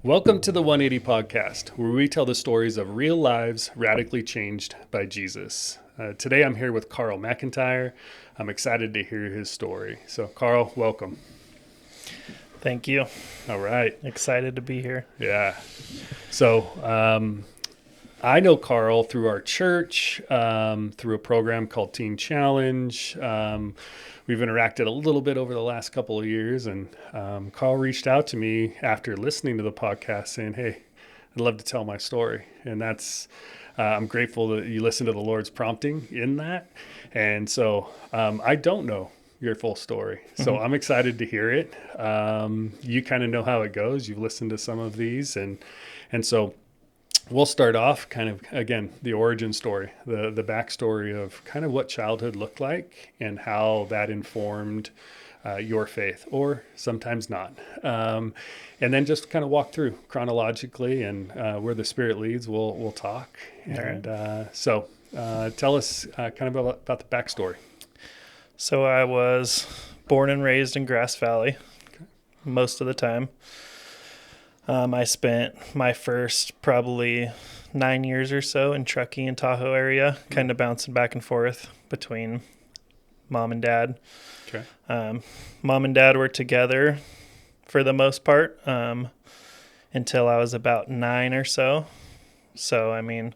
Welcome to the 180 podcast, where we tell the stories of real lives radically changed by Jesus. Today I'm here with Carl McIntyre. I'm excited to hear his story. So, Carl, welcome. Thank you. All right. Excited to be here. Yeah. So, I know Carl through our church, through a program called Teen Challenge. We've interacted a little bit over the last couple of years, and Carl reached out to me after listening to the podcast saying, "Hey, I'd love to tell my story." And that's, I'm grateful that you listened to the Lord's prompting in that. And so I don't know your full story. So I'm excited to hear it. You kind of know how it goes. You've listened to some of these. And so we'll start off kind of, again, the origin story, the backstory of kind of what childhood looked like and how that informed your faith, or sometimes not. And then just kind of walk through chronologically, and where the Spirit leads, we'll talk. And so tell us kind of about the backstory. So I was born and raised in Grass Valley most of the time. I spent my first probably 9 years or so in Truckee and Tahoe area, kind of bouncing back and forth between mom and dad. Okay. Mom and dad were together for the most part until I was about 9 or so. So, I mean,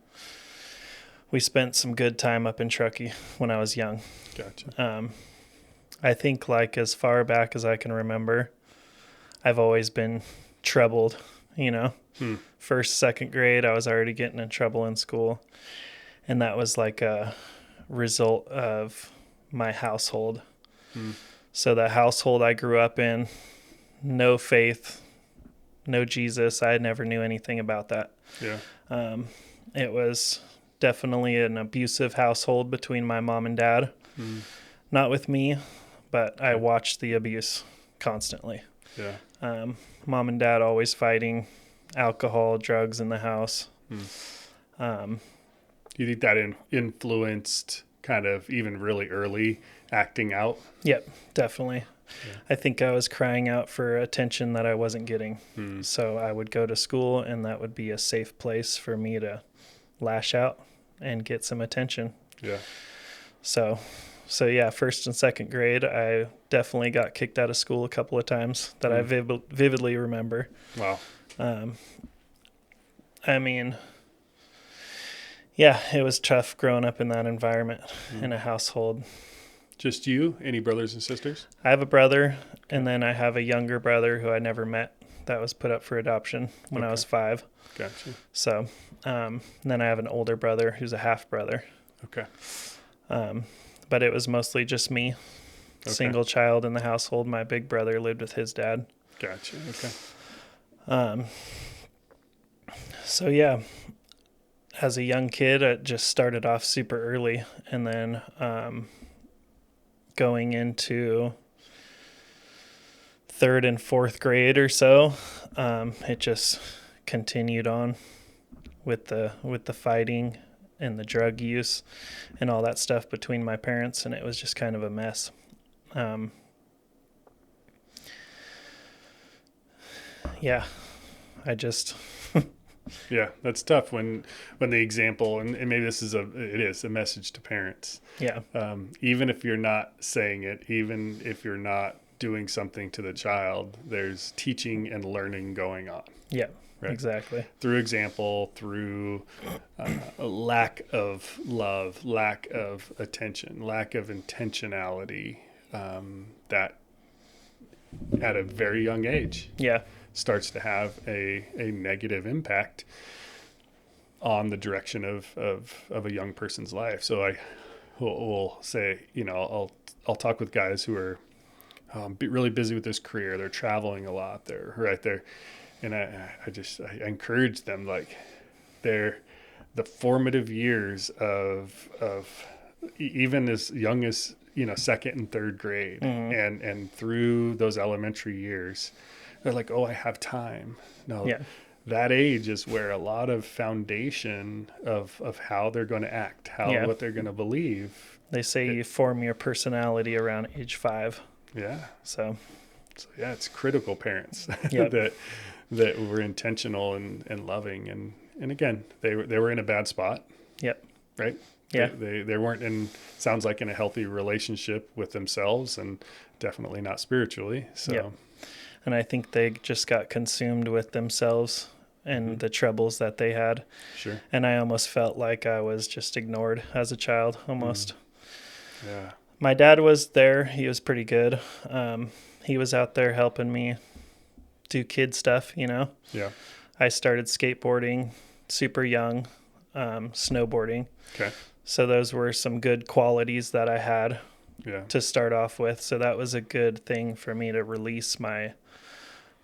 we spent some good time up in Truckee when I was young. Gotcha. I think like as far back as I can remember, I've always been troubled, First, second grade, I was already getting in trouble in school. And that was like a result of my household. So the household I grew up in, no faith, no Jesus. I never knew anything about that. Yeah. It was definitely an abusive household between my mom and dad. Not with me, but I watched the abuse constantly. Yeah. Mom and dad always fighting, alcohol, drugs in the house. Do you think that influenced kind of even really early acting out? Yep, definitely. Yeah. I think I was crying out for attention that I wasn't getting. So I would go to school, and that would be a safe place for me to lash out and get some attention. Yeah. So yeah, first and second grade, I definitely got kicked out of school a couple of times that I vividly remember. Wow. I mean, yeah, it was tough growing up in that environment in a household. Just you? Any brothers and sisters? I have a brother, and then I have a younger brother who I never met that was put up for adoption when I was 5. Gotcha. So, then I have an older brother who's a half brother. Okay. But it was mostly just me, single child in the household. My big brother lived with his dad. Gotcha. Okay. So yeah, as a young kid, it just started off super early, and then going into 3rd and 4th grade or so, it just continued on with the fighting and the drug use and all that stuff between my parents, and it was just kind of a mess. Yeah, I just... Yeah, that's tough when the example, and maybe this is it is a message to parents. Yeah. Even if you're not saying it, even if you're not doing something to the child, there's teaching and learning going on. Yeah, right? Exactly. Through example, through a lack of love, lack of attention, lack of intentionality, that at a very young age. Yeah. Starts to have a negative impact on the direction of a young person's life. So I will say, I'll talk with guys who are really busy with this career. They're traveling a lot. They're right there. And I encourage them, like the formative years of even as young as, 2nd and 3rd grade and through those elementary years, they're like, oh, I have time. No, that age is where a lot of foundation of how they're going to act, what they're going to believe. They say you form your personality around age 5. Yeah. So yeah, it's critical, parents, Yep. that were intentional and loving. And again, they were in a bad spot, Yep. right? Yeah. They weren't sounds like in a healthy relationship with themselves, and definitely not spiritually. So, Yep. And I think they just got consumed with themselves and the troubles that they had. sure. And I almost felt like I was just ignored as a child, almost. Yeah. My dad was there. He was pretty good. He was out there helping me do kid stuff, you know. Yeah. I started skateboarding super young, snowboarding. Okay. So those were some good qualities that I had Yeah. to start off with. So that was a good thing for me to release my,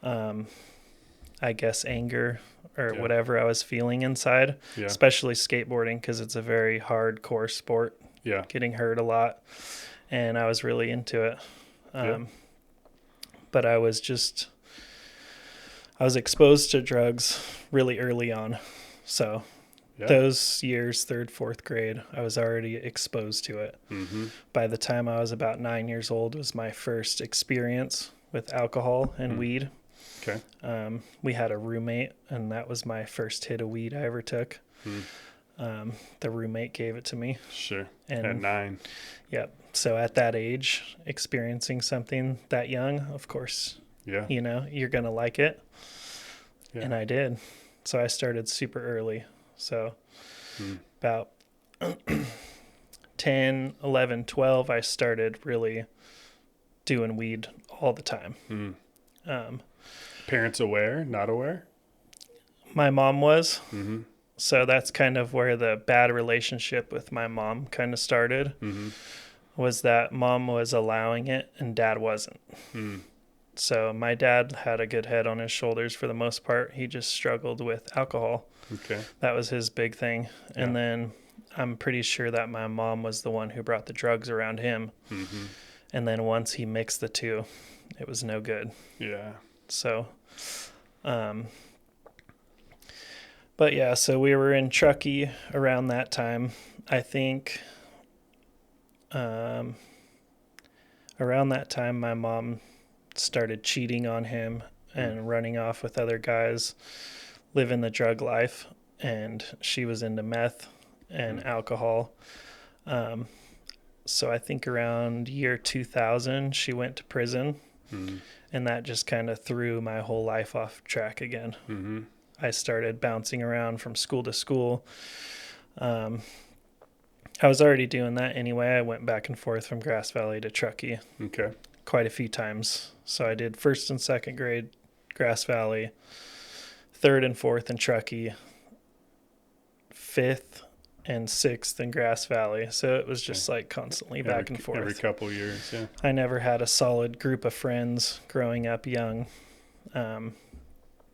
I guess, anger or Yeah. whatever I was feeling inside, Yeah. especially skateboarding because it's a very hardcore sport, Yeah. getting hurt a lot. And I was really into it. Yeah. But I was exposed to drugs really early on. So Yeah. those years, 3rd, 4th grade, I was already exposed to it. Mm-hmm. By the time I was about 9 years old was my first experience with alcohol and weed. Okay. We had a roommate, and that was my first hit of weed I ever took. The roommate gave it to me. Sure. And At 9. Yep. So at that age, experiencing something that young, of course, Yeah. you know, you're going to like it. Yeah. And I did. So I started super early. So about 10, 11, 12, I started really doing weed all the time. Parents aware, not aware? My mom was. Mm-hmm. So that's kind of where the bad relationship with my mom kind of started, was that mom was allowing it and dad wasn't. So my dad had a good head on his shoulders for the most part. He just struggled with alcohol. Okay. That was his big thing. Yeah. And then I'm pretty sure that my mom was the one who brought the drugs around him. And then once he mixed the two, it was no good. Yeah. So, but yeah, so we were in Truckee around that time. I think around that time, my mom started cheating on him and running off with other guys, living the drug life, and she was into meth and alcohol. So I think around year 2000, she went to prison, and that just kind of threw my whole life off track again. I started bouncing around from school to school. I was already doing that anyway. I went back and forth from Grass Valley to Truckee Okay. quite a few times. So I did 1st and 2nd grade Grass Valley, 3rd and 4th in Truckee, 5th and 6th in Grass Valley. So it was just like constantly back and forth. Every couple years, yeah. I never had a solid group of friends growing up young.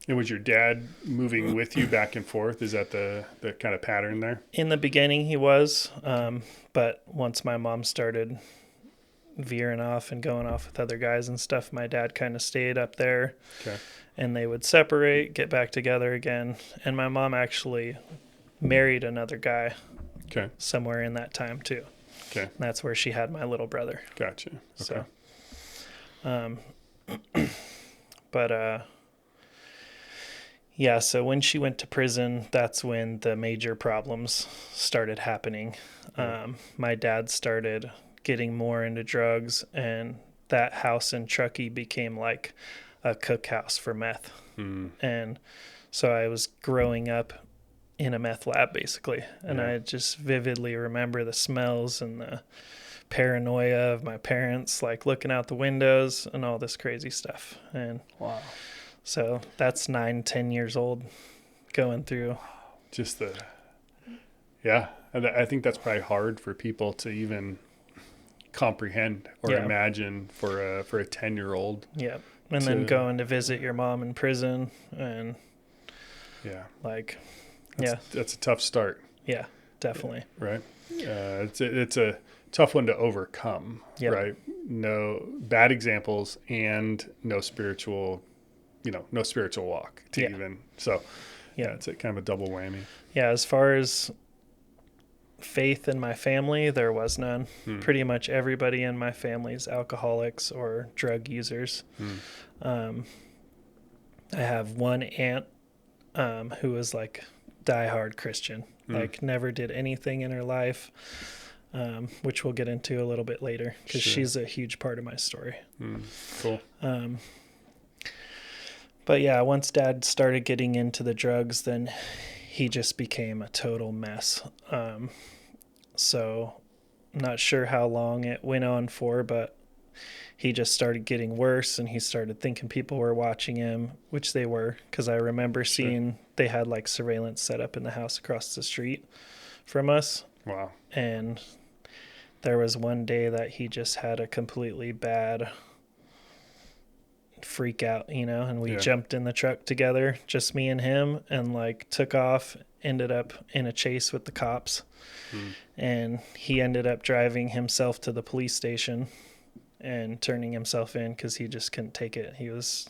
And was your dad moving with you back and forth? Is that the kind of pattern there? In the beginning, he was. But once my mom started veering off and going off with other guys and stuff, my dad kind of stayed up there. Okay. And they would separate, get back together again. And my mom actually married another guy Okay. somewhere in that time, too. Okay. And that's where she had my little brother. Gotcha. Okay. So, but yeah, so when she went to prison, that's when the major problems started happening. My dad started getting more into drugs, and that house in Truckee became like a cookhouse for meth. And so I was growing up in a meth lab, basically. And I just vividly remember the smells and the paranoia of my parents, like looking out the windows and all this crazy stuff. And Wow. so that's 9-10 years old going through. Just yeah. I think that's probably hard for people to even comprehend or imagine for a 10-year-old. Yeah. And then going to visit your mom in prison and like, that's a tough start. Yeah, definitely. Right. It's a tough one to overcome. Yep. Right. No bad examples and no spiritual walk to even. So it's a kind of a double whammy. Yeah. As far as faith in my family, there was none. Pretty much everybody in my family is alcoholics or drug users. I have one aunt who was like diehard Christian, like never did anything in her life, which we'll get into a little bit later because she's a huge part of my story. Cool. But yeah, once Dad started getting into the drugs, then he just became a total mess. So not sure how long it went on for, but he just started getting worse, and he started thinking people were watching him, which they were, because I remember seeing they had like surveillance set up in the house across the street from us. Wow. And there was one day that he just had a completely bad freak out, and we jumped in the truck together, just me and him, and like took off, ended up in a chase with the cops. And he ended up driving himself to the police station and turning himself in because he just couldn't take it. He was,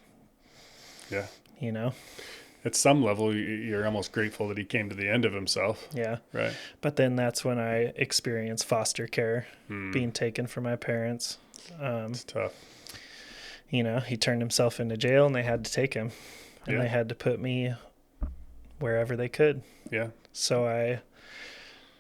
at some level, you're almost grateful that he came to the end of himself. Yeah. Right. But then that's when I experienced foster care, being taken from my parents. It's tough. He turned himself into jail, and they had to take him, and they had to put me wherever they could. Yeah. So I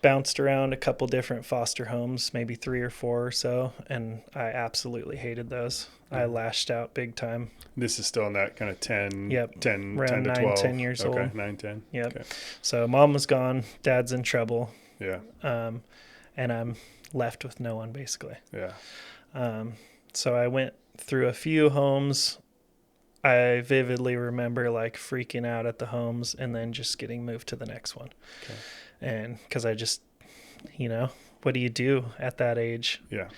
bounced around a couple different foster homes, maybe 3 or 4 or so, and I absolutely hated those. I lashed out big time. This is still in that kind of 10 around to 9, 12. 10 years old. Okay, 9, 10. Yep. Okay. So Mom was gone, Dad's in trouble. Yeah. And I'm left with no one, basically. Yeah. So I went through a few homes. I vividly remember like freaking out at the homes and then just getting moved to the next one. Okay. And because I just, what do you do at that age? Yeah.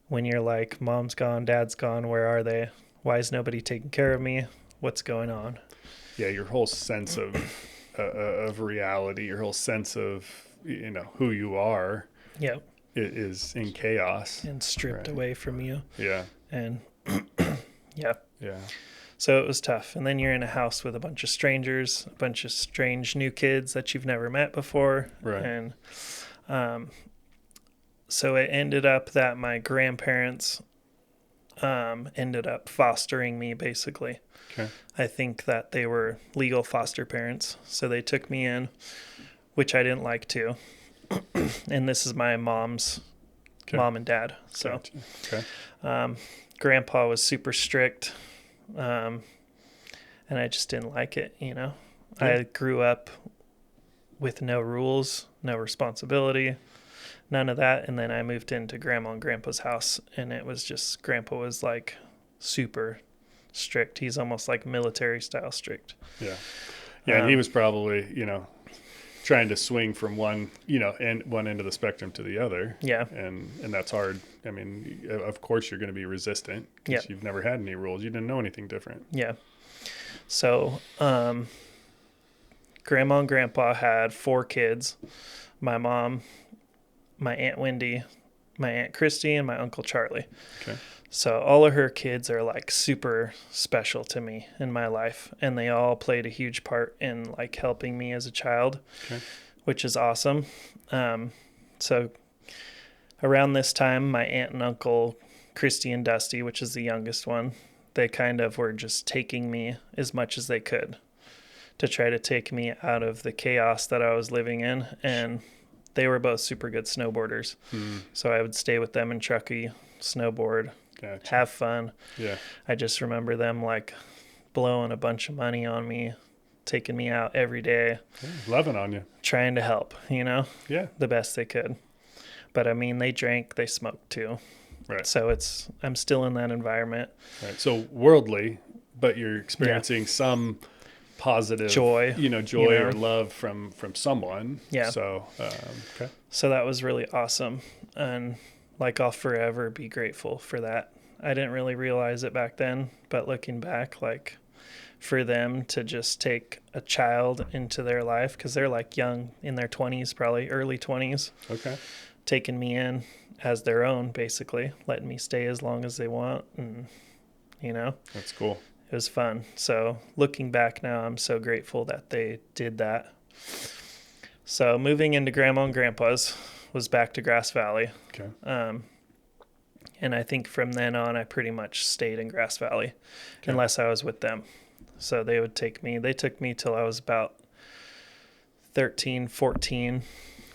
When you're like, Mom's gone, Dad's gone, where are they? Why is nobody taking care of me? What's going on? Yeah, your whole sense of reality, your whole sense of, who you are is in chaos. And stripped away from you. Yeah. And yeah. So it was tough. And then you're in a house with a bunch of strangers, a bunch of strange new kids that you've never met before. Right. And so it ended up that my grandparents ended up fostering me, basically. Okay. I think that they were legal foster parents. So they took me in, which I didn't like to. And this is my mom's mom and dad. So Grandpa was super strict. And I just didn't like it, Yeah. I grew up with no rules, no responsibility, none of that. And then I moved into Grandma and Grandpa's house, and it was just, Grandpa was like super strict. He's almost like military style strict. Yeah. Yeah. And he was probably, trying to swing from one end of the spectrum to the other. Yeah. And that's hard. I mean, of course you're going to be resistant because you've never had any rules. You didn't know anything different. Yeah. So, Grandma and Grandpa had 4 kids. My mom, my Aunt Wendy, my Aunt Christy, and my Uncle Charlie. Okay. So all of her kids are like super special to me in my life, and they all played a huge part in like helping me as a child, which is awesome. So around this time, my aunt and uncle, Christy and Dusty, which is the youngest one, they kind of were just taking me as much as they could to try to take me out of the chaos that I was living in. And they were both super good snowboarders. So I would stay with them in Truckee, snowboard, have fun. Yeah. I just remember them like blowing a bunch of money on me, taking me out every day. Loving on you. Trying to help, Yeah. the best they could. But I mean, they drank, they smoked too. Right. So I'm still in that environment. Right. So worldly, but you're experiencing some positive joy, or love from someone. Yeah. So, So that was really awesome. And like, I'll forever be grateful for that. I didn't really realize it back then, but looking back, like, for them to just take a child into their life, because they're like young, in their 20s, probably early 20s. Okay. Taking me in as their own, basically, letting me stay as long as they want. And, That's cool. It was fun. So looking back now, I'm so grateful that they did that. So moving into Grandma and Grandpa's was back to Grass Valley. Okay. And I think from then on, I pretty much stayed in Grass Valley unless I was with them. So they took me till I was about 13, 14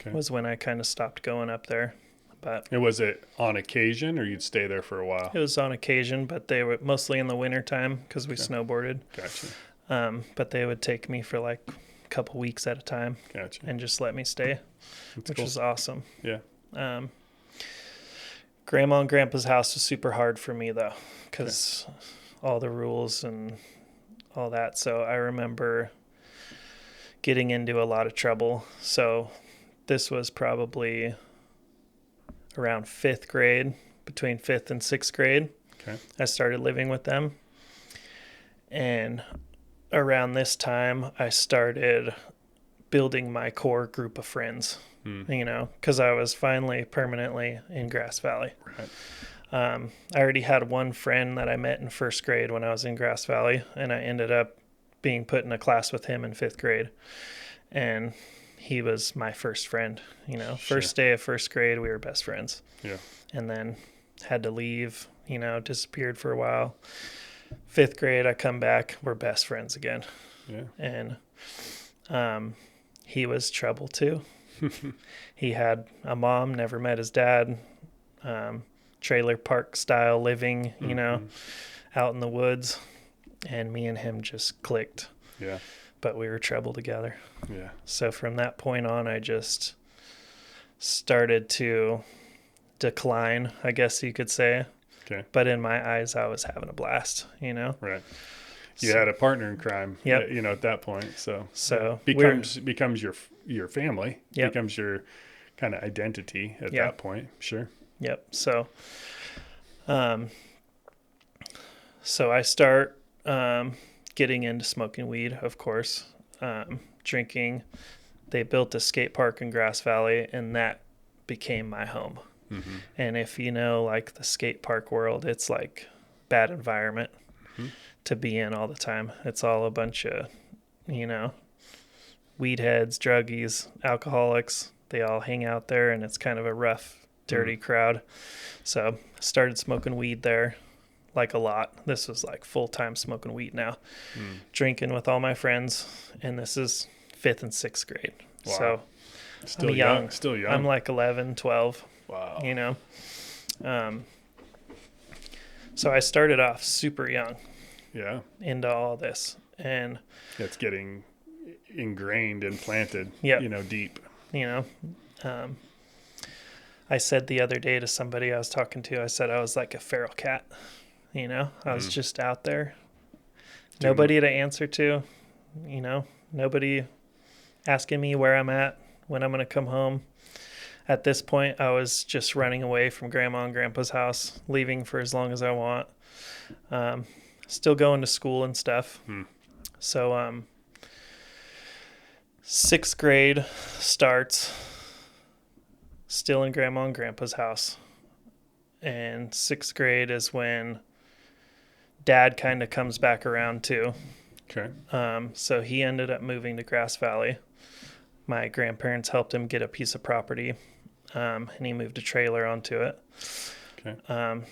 Okay. was when I kind of stopped going up there. But And was it on occasion, or you'd stay there for a while? it was on occasion, but they were mostly in the winter time because we snowboarded. Gotcha. But they would take me for like a couple weeks at a time Gotcha. and just let me stay, That's which cool. was awesome. Yeah. Grandma and Grandpa's house was super hard for me though, because all the rules and all that. So I remember getting into a lot of trouble. So this was probably around fifth grade, between fifth and sixth grade. Okay. I started living with them. And around this time, I started building my core group of friends, because I was finally permanently in Grass Valley. Right. I already had one friend that I met in first grade when I was in Grass Valley, and I ended up being put in a class with him in fifth grade. And he was my first friend, First day of first grade, we were best friends. Yeah. And then had to leave, disappeared for a while. Fifth grade, I come back, we're best friends again. Yeah. And he was trouble too. He had a mom, never met his dad, trailer park style living, out in the woods. And me and him just clicked. Yeah. But we were trouble together. Yeah. So from that point on, I just started to decline, I guess you could say. Okay. But in my eyes, I was having a blast, Right. You had a partner in crime, Yep. at that point. So becomes your family, Yep. becomes your kind of identity at Yeah. that point. Sure. Yep. So I start getting into smoking weed, of course, drinking. They built a skate park in Grass Valley, and that became my home. Mm-hmm. And if you know, like the skate park world, it's like bad environment to be in all the time. It's all a bunch of, weed heads, druggies, alcoholics. They all hang out there, and it's kind of a rough, dirty crowd. So I started smoking weed there, like a lot. This was like full-time smoking weed now. Drinking with all my friends, and this is fifth and sixth grade. Wow. So Still I'm young. Still young. I'm like 11, 12. Wow. So I started off super young Yeah. into all this, and It's getting ingrained and planted, Yep. Deep. I said the other day to somebody I was talking to, I said I was like a feral cat. I was just out there, nobody to answer to, nobody asking me where I'm at, when I'm going to come home. At this point, I was just running away from Grandma and Grandpa's house, leaving for as long as I want. Still going to school and stuff. So sixth grade starts, still in Grandma and Grandpa's house. And sixth grade is when Dad kind of comes back around too. Okay. So he ended up moving to Grass Valley. My grandparents helped him get a piece of property, and he moved a trailer onto it. Okay.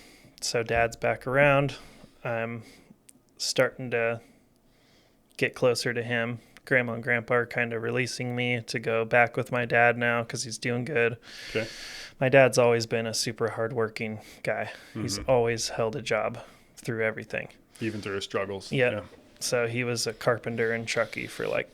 So Dad's back around. I'm starting to get closer to him. Grandma and Grandpa are kind of releasing me to go back with my dad now because he's doing good. Okay. My dad's always been a super hardworking guy. He's always held a job through everything. Even through his struggles. Yep. Yeah. So he was a carpenter in Truckee for like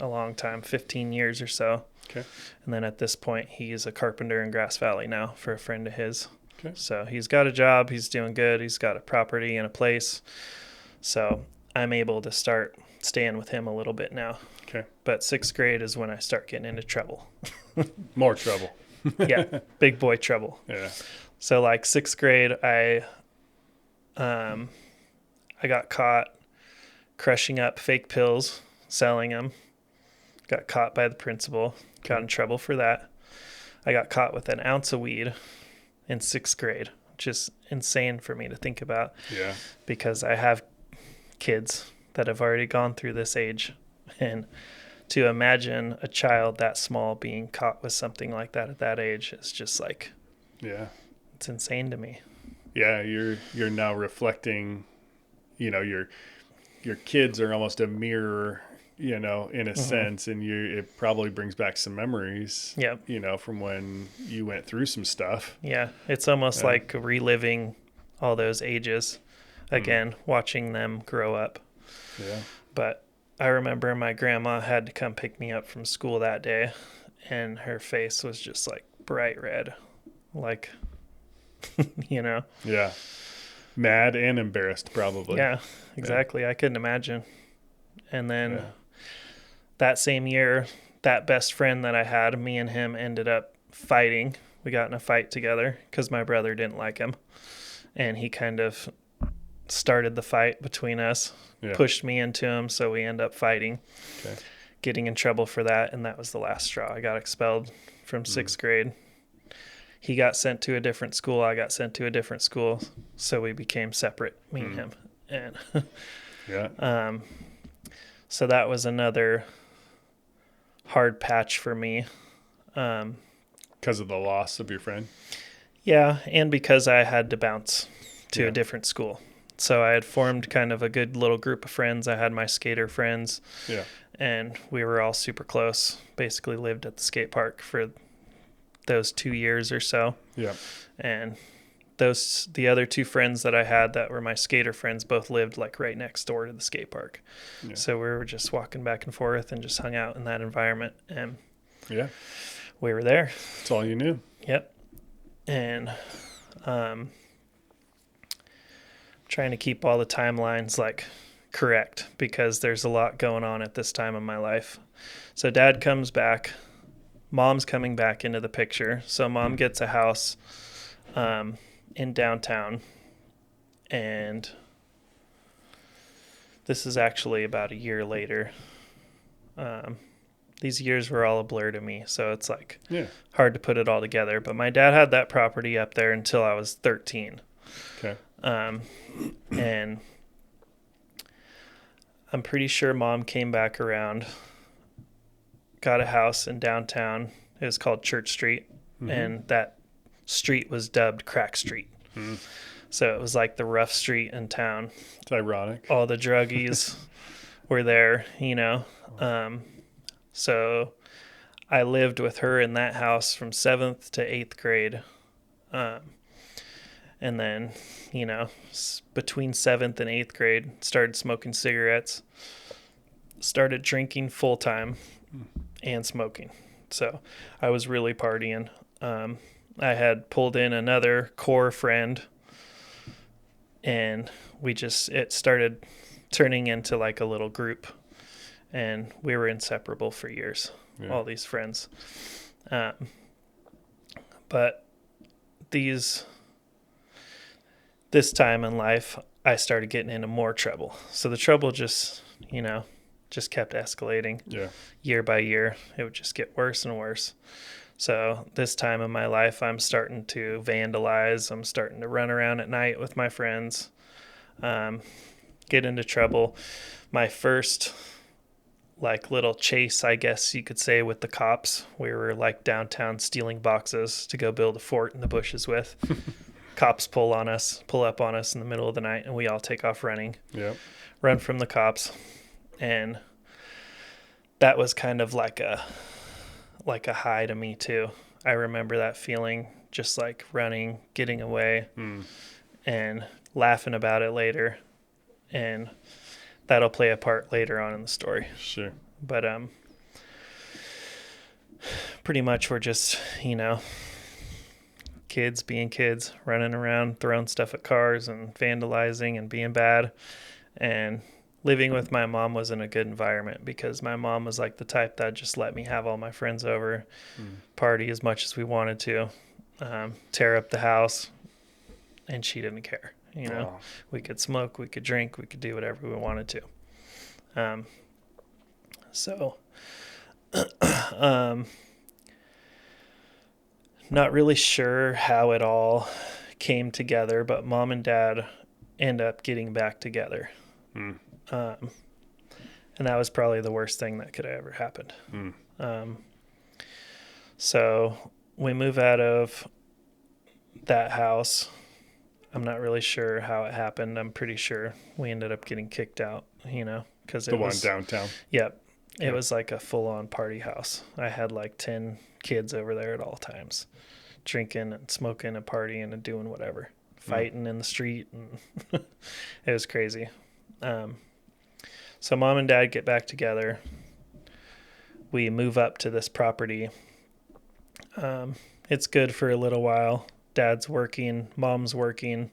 a long time, 15 years or so. Okay. And then at this point, he's a carpenter in Grass Valley now for a friend of his. Okay. So he's got a job. He's doing good. He's got a property and a place. So I'm able to start staying with him a little bit now. Okay. But sixth grade is when I start getting into trouble. More trouble. Yeah. Big boy trouble. Yeah. So like sixth grade, I got caught crushing up fake pills, selling them. Got caught by the principal. Got in trouble for that. I got caught with an ounce of weed in sixth grade, which is insane for me to think about. Yeah. Because I have kids that have already gone through this age. And to imagine a child that small being caught with something like that at that age is just like, Yeah. it's insane to me. Yeah. You're now reflecting, your your kids are almost a mirror, in a sense, and it probably brings back some memories, Yep. from when you went through some stuff. Yeah. It's almost like reliving all those ages again, watching them grow up. Yeah. But I remember my grandma had to come pick me up from school that day, and her face was just like bright red, like, Yeah. Mad and embarrassed, probably. Yeah, exactly. I couldn't imagine. And then Yeah. that same year, that best friend that I had, me and him ended up fighting. We got in a fight together because my brother didn't like him. And he kind of started the fight between us, pushed me into him. So we end up fighting, getting in trouble for that. And that was the last straw. I got expelled from sixth grade. He got sent to a different school. I got sent to a different school. So we became separate, me and him. And so that was another hard patch for me. Because of the loss of your friend? Yeah, and because I had to bounce to a different school. So I had formed kind of a good little group of friends. I had my skater friends. Yeah. And we were all super close. Basically lived at the skate park for those 2 years or so. Yeah. And the other two friends that I had that were my skater friends both lived like right next door to the skate park. Yeah. So we were just walking back and forth and just hung out in that environment, and we were there. That's all you knew. Yep. And trying to keep all the timelines like correct because there's a lot going on at this time in my life. So dad comes back, mom's coming back into the picture. So mom gets a house in downtown, and this is actually about a year later. These years were all a blur to me, so it's like hard to put it all together. But my dad had that property up there until I was 13. Okay. And I'm pretty sure mom came back around, got a house in downtown. It was called Church Street, and that street was dubbed Crack Street. So it was like the rough street in town. It's ironic. All the druggies were there, so I lived with her in that house from 7th to 8th grade. And then, between 7th and 8th grade, started smoking cigarettes, started drinking full time and smoking. So I was really partying. I had pulled in another core friend, and it started turning into like a little group, and we were inseparable for years, all these friends. But this time in life, I started getting into more trouble. So the trouble just kept escalating. Year by year. It would just get worse and worse. So this time in my life, I'm starting to vandalize. I'm starting to run around at night with my friends, get into trouble. My first little chase, I guess you could say, with the cops. We were downtown stealing boxes to go build a fort in the bushes with. Cops pull up on us in the middle of the night, and we all take off running. Run from the cops. And that was kind of like a high to me too. I remember that feeling, just like running, getting away, and laughing about it later. And that'll play a part later on in the story. Sure. But pretty much we're just, kids being kids, running around, throwing stuff at cars and vandalizing and being bad. And living with my mom wasn't a good environment because my mom was like the type that just let me have all my friends over, party as much as we wanted to, tear up the house, and she didn't care. Wow. We could smoke, we could drink, we could do whatever we wanted to. Not really sure how it all came together, but mom and dad end up getting back together. And that was probably the worst thing that could have ever happened. So we move out of that house. I'm not really sure how it happened. I'm pretty sure we ended up getting kicked out because The one downtown. Yep. It Yeah. was like a full-on party house. I had like 10 kids over there at all times, drinking and smoking and partying and doing whatever, fighting in the street, and it was crazy. So mom and dad get back together. We move up to this property. It's good for a little while. Dad's working, mom's working,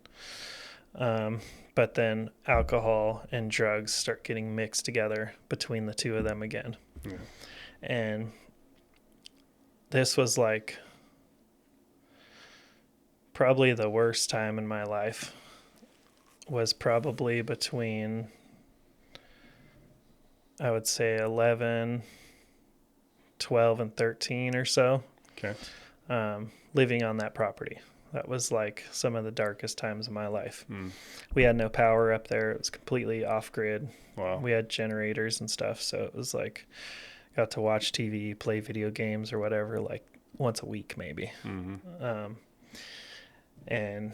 but then alcohol and drugs start getting mixed together between the two of them again. Yeah. And this was like probably the worst time in my life. Was probably between, I would say, 11, 12, and 13 or so. Okay. Living on that property. That was like some of the darkest times of my life. Mm. We had no power up there. It was completely off grid. Wow. We had generators and stuff. So it was like, got to watch TV, play video games or whatever, like once a week maybe. Mm-hmm. And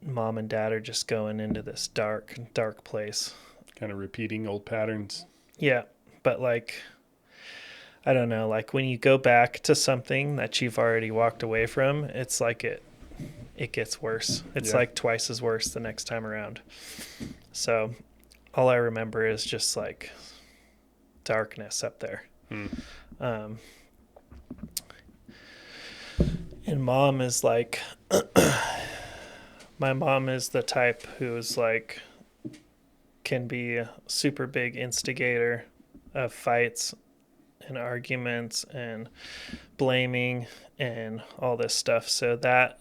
mom and dad are just going into this dark place. Kind of repeating old patterns. Yeah. But like, I don't know, like when you go back to something that you've already walked away from, it's like it gets worse. It's like twice as worse the next time around. So all I remember is just like darkness up there. And mom is like, my mom is the type who's like, can be a super big instigator of fights and arguments and blaming and all this stuff. So that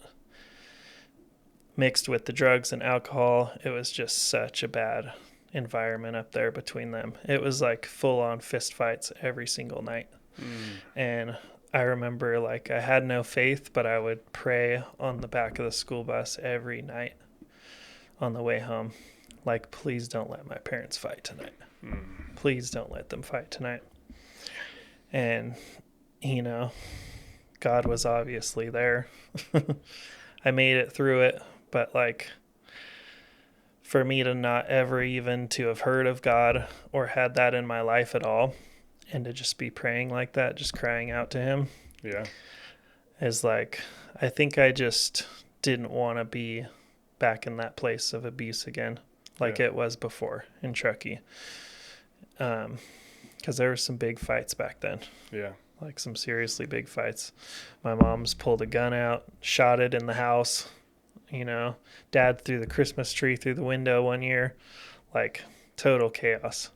mixed with the drugs and alcohol, it was just such a bad environment up there between them. It was like full on fist fights every single night. And I remember like I had no faith, but I would pray on the back of the school bus every night on the way home. Like, please don't let my parents fight tonight. Please don't let them fight tonight. And, God was obviously there. I made it through it, but like for me to not ever even to have heard of God or had that in my life at all, and to just be praying like that, just crying out to him, is like, I think I just didn't want to be back in that place of abuse again, like it was before in Truckee. Because there were some big fights back then. Yeah. Like some seriously big fights. My mom's pulled a gun out, shot it in the house. Dad threw the Christmas tree through the window one year. Like total chaos.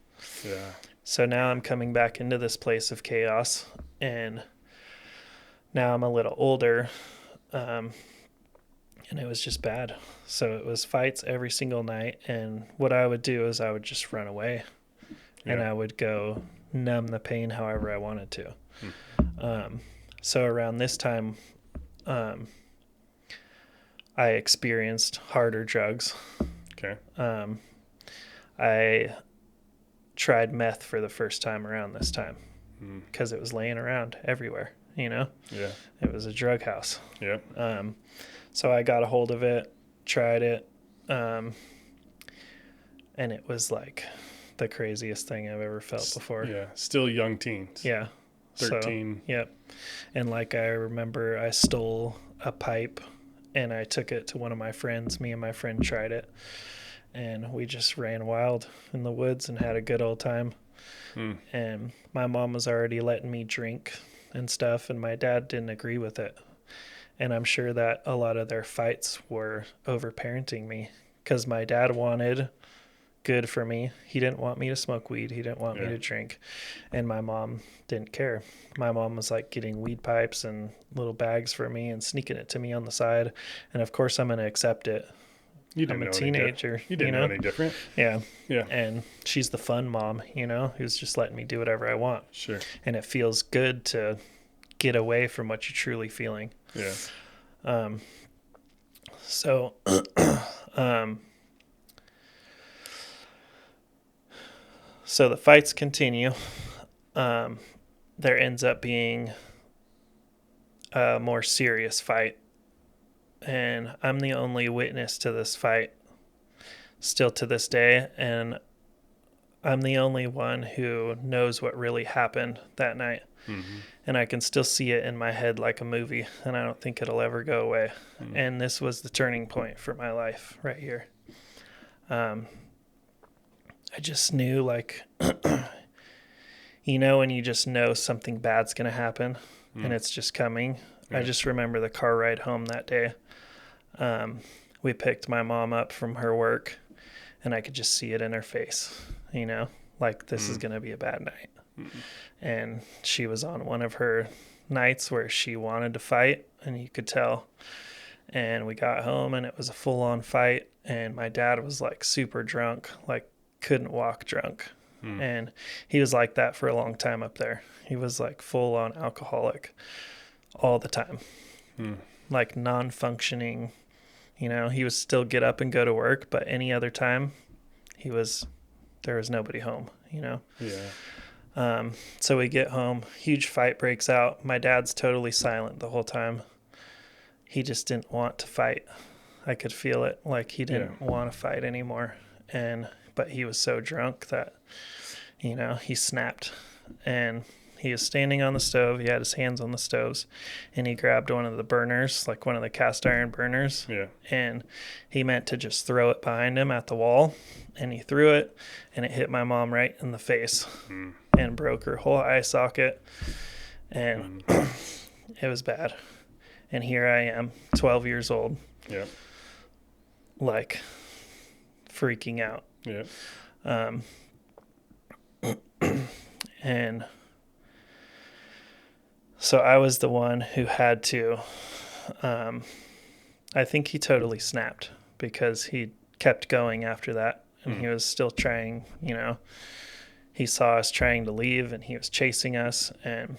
Yeah. So now I'm coming back into this place of chaos. And now I'm a little older. And it was just bad. So it was fights every single night. And what I would do is I would just run away. And I would go numb the pain however I wanted to. So around this time, I experienced harder drugs. Okay. I tried meth for the first time around this time because it was laying around everywhere, Yeah. It was a drug house. Yeah. So I got a hold of it, tried it, and it was like the craziest thing I've ever felt before. Yeah, still young teens. Yeah. 13. So, yep. And like I remember I stole a pipe and I took it to one of my friends. Me and my friend tried it. And we just ran wild in the woods and had a good old time. And my mom was already letting me drink and stuff, and my dad didn't agree with it. And I'm sure that a lot of their fights were over-parenting me because my dad wanted good for me. He didn't want me to smoke weed. He didn't want me to drink. And my mom didn't care. My mom was like getting weed pipes and little bags for me and sneaking it to me on the side. And of course I'm going to accept it. I'm a teenager. You didn't know any different. Yeah. Yeah. And she's the fun mom, who's just letting me do whatever I want. Sure. And it feels good to get away from what you're truly feeling. Yeah. So, so the fights continue. There ends up being a more serious fight. And I'm the only witness to this fight still to this day. And I'm the only one who knows what really happened that night. Mm-hmm. And I can still see it in my head like a movie, and I don't think it'll ever go away. Mm-hmm. And this was the turning point for my life right here. I just knew, like, when you just know something bad's going to happen and it's just coming. Yeah. I just remember the car ride home that day. We picked my mom up from her work, and I could just see it in her face, like this is going to be a bad night. And she was on one of her nights where she wanted to fight, and you could tell. And we got home, and it was a full-on fight, and my dad was like super drunk, like couldn't walk drunk. And he was like that for a long time up there. He was like full-on alcoholic all the time, like non-functioning. He would still get up and go to work, but any other time there was nobody home. So we get home, huge fight breaks out. My dad's totally silent the whole time. He just didn't want to fight. I could feel it, like he didn't want to fight anymore. But he was so drunk that, he snapped. And he was standing on the stove. He had his hands on the stoves, and he grabbed one of the burners, like one of the cast iron burners. Yeah. And he meant to just throw it behind him at the wall. And he threw it, and it hit my mom right in the face and broke her whole eye socket. And it was bad. And here I am, 12 years old. Yeah. Like freaking out. Yeah. And so I was the one who had to, I think he totally snapped because he kept going after that. And he was still trying, he saw us trying to leave, and he was chasing us. And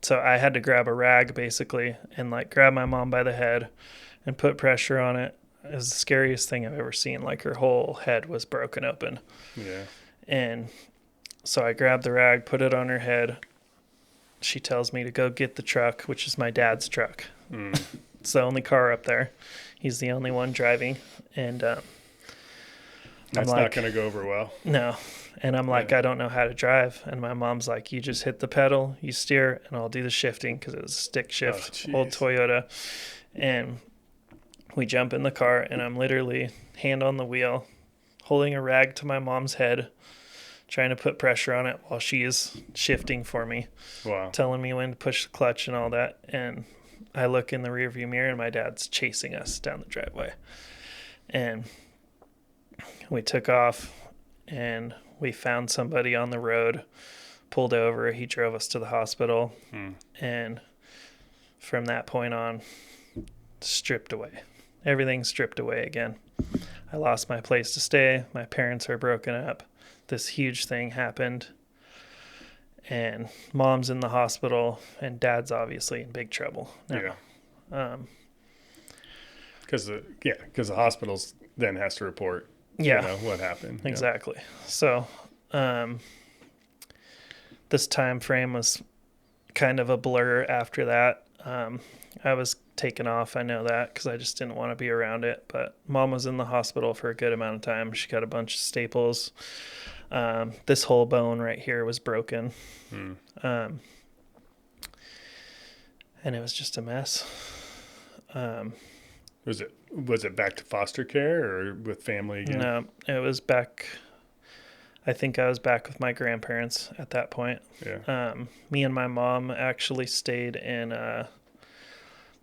so I had to grab a rag basically and like grab my mom by the head and put pressure on it. It was the scariest thing I've ever seen. Like her whole head was broken open. Yeah. And so I grabbed the rag, put it on her head. She tells me to go get the truck, which is my dad's truck. It's the only car up there. He's the only one driving. And that's not going to go over well. No. And I'm like, I don't know how to drive. And my mom's like, you just hit the pedal, you steer, and I'll do the shifting, because it was a stick shift, old Toyota. And we jump in the car, and I'm literally hand on the wheel, holding a rag to my mom's head, trying to put pressure on it while she is shifting for me. Wow. Telling me when to push the clutch and all that. And I look in the rearview mirror, and my dad's chasing us down the driveway. And we took off, and we found somebody on the road, pulled over. He drove us to the hospital. And from that point on, stripped away. Everything's stripped away again. I lost my place to stay. My parents are broken up. This huge thing happened. And mom's in the hospital, and dad's obviously in big trouble now. Yeah. Because the hospitals then has to report what happened. Exactly. So this time frame was kind of a blur after that. I was taken off, I know that, because I just didn't want to be around it. But mom was in the hospital for a good amount of time. She got a bunch of staples. This whole bone right here was broken. And it was just a mess. Was it back to foster care or with family again? No, it was back. I think I was back with my grandparents at that point. Yeah. Me and my mom actually stayed in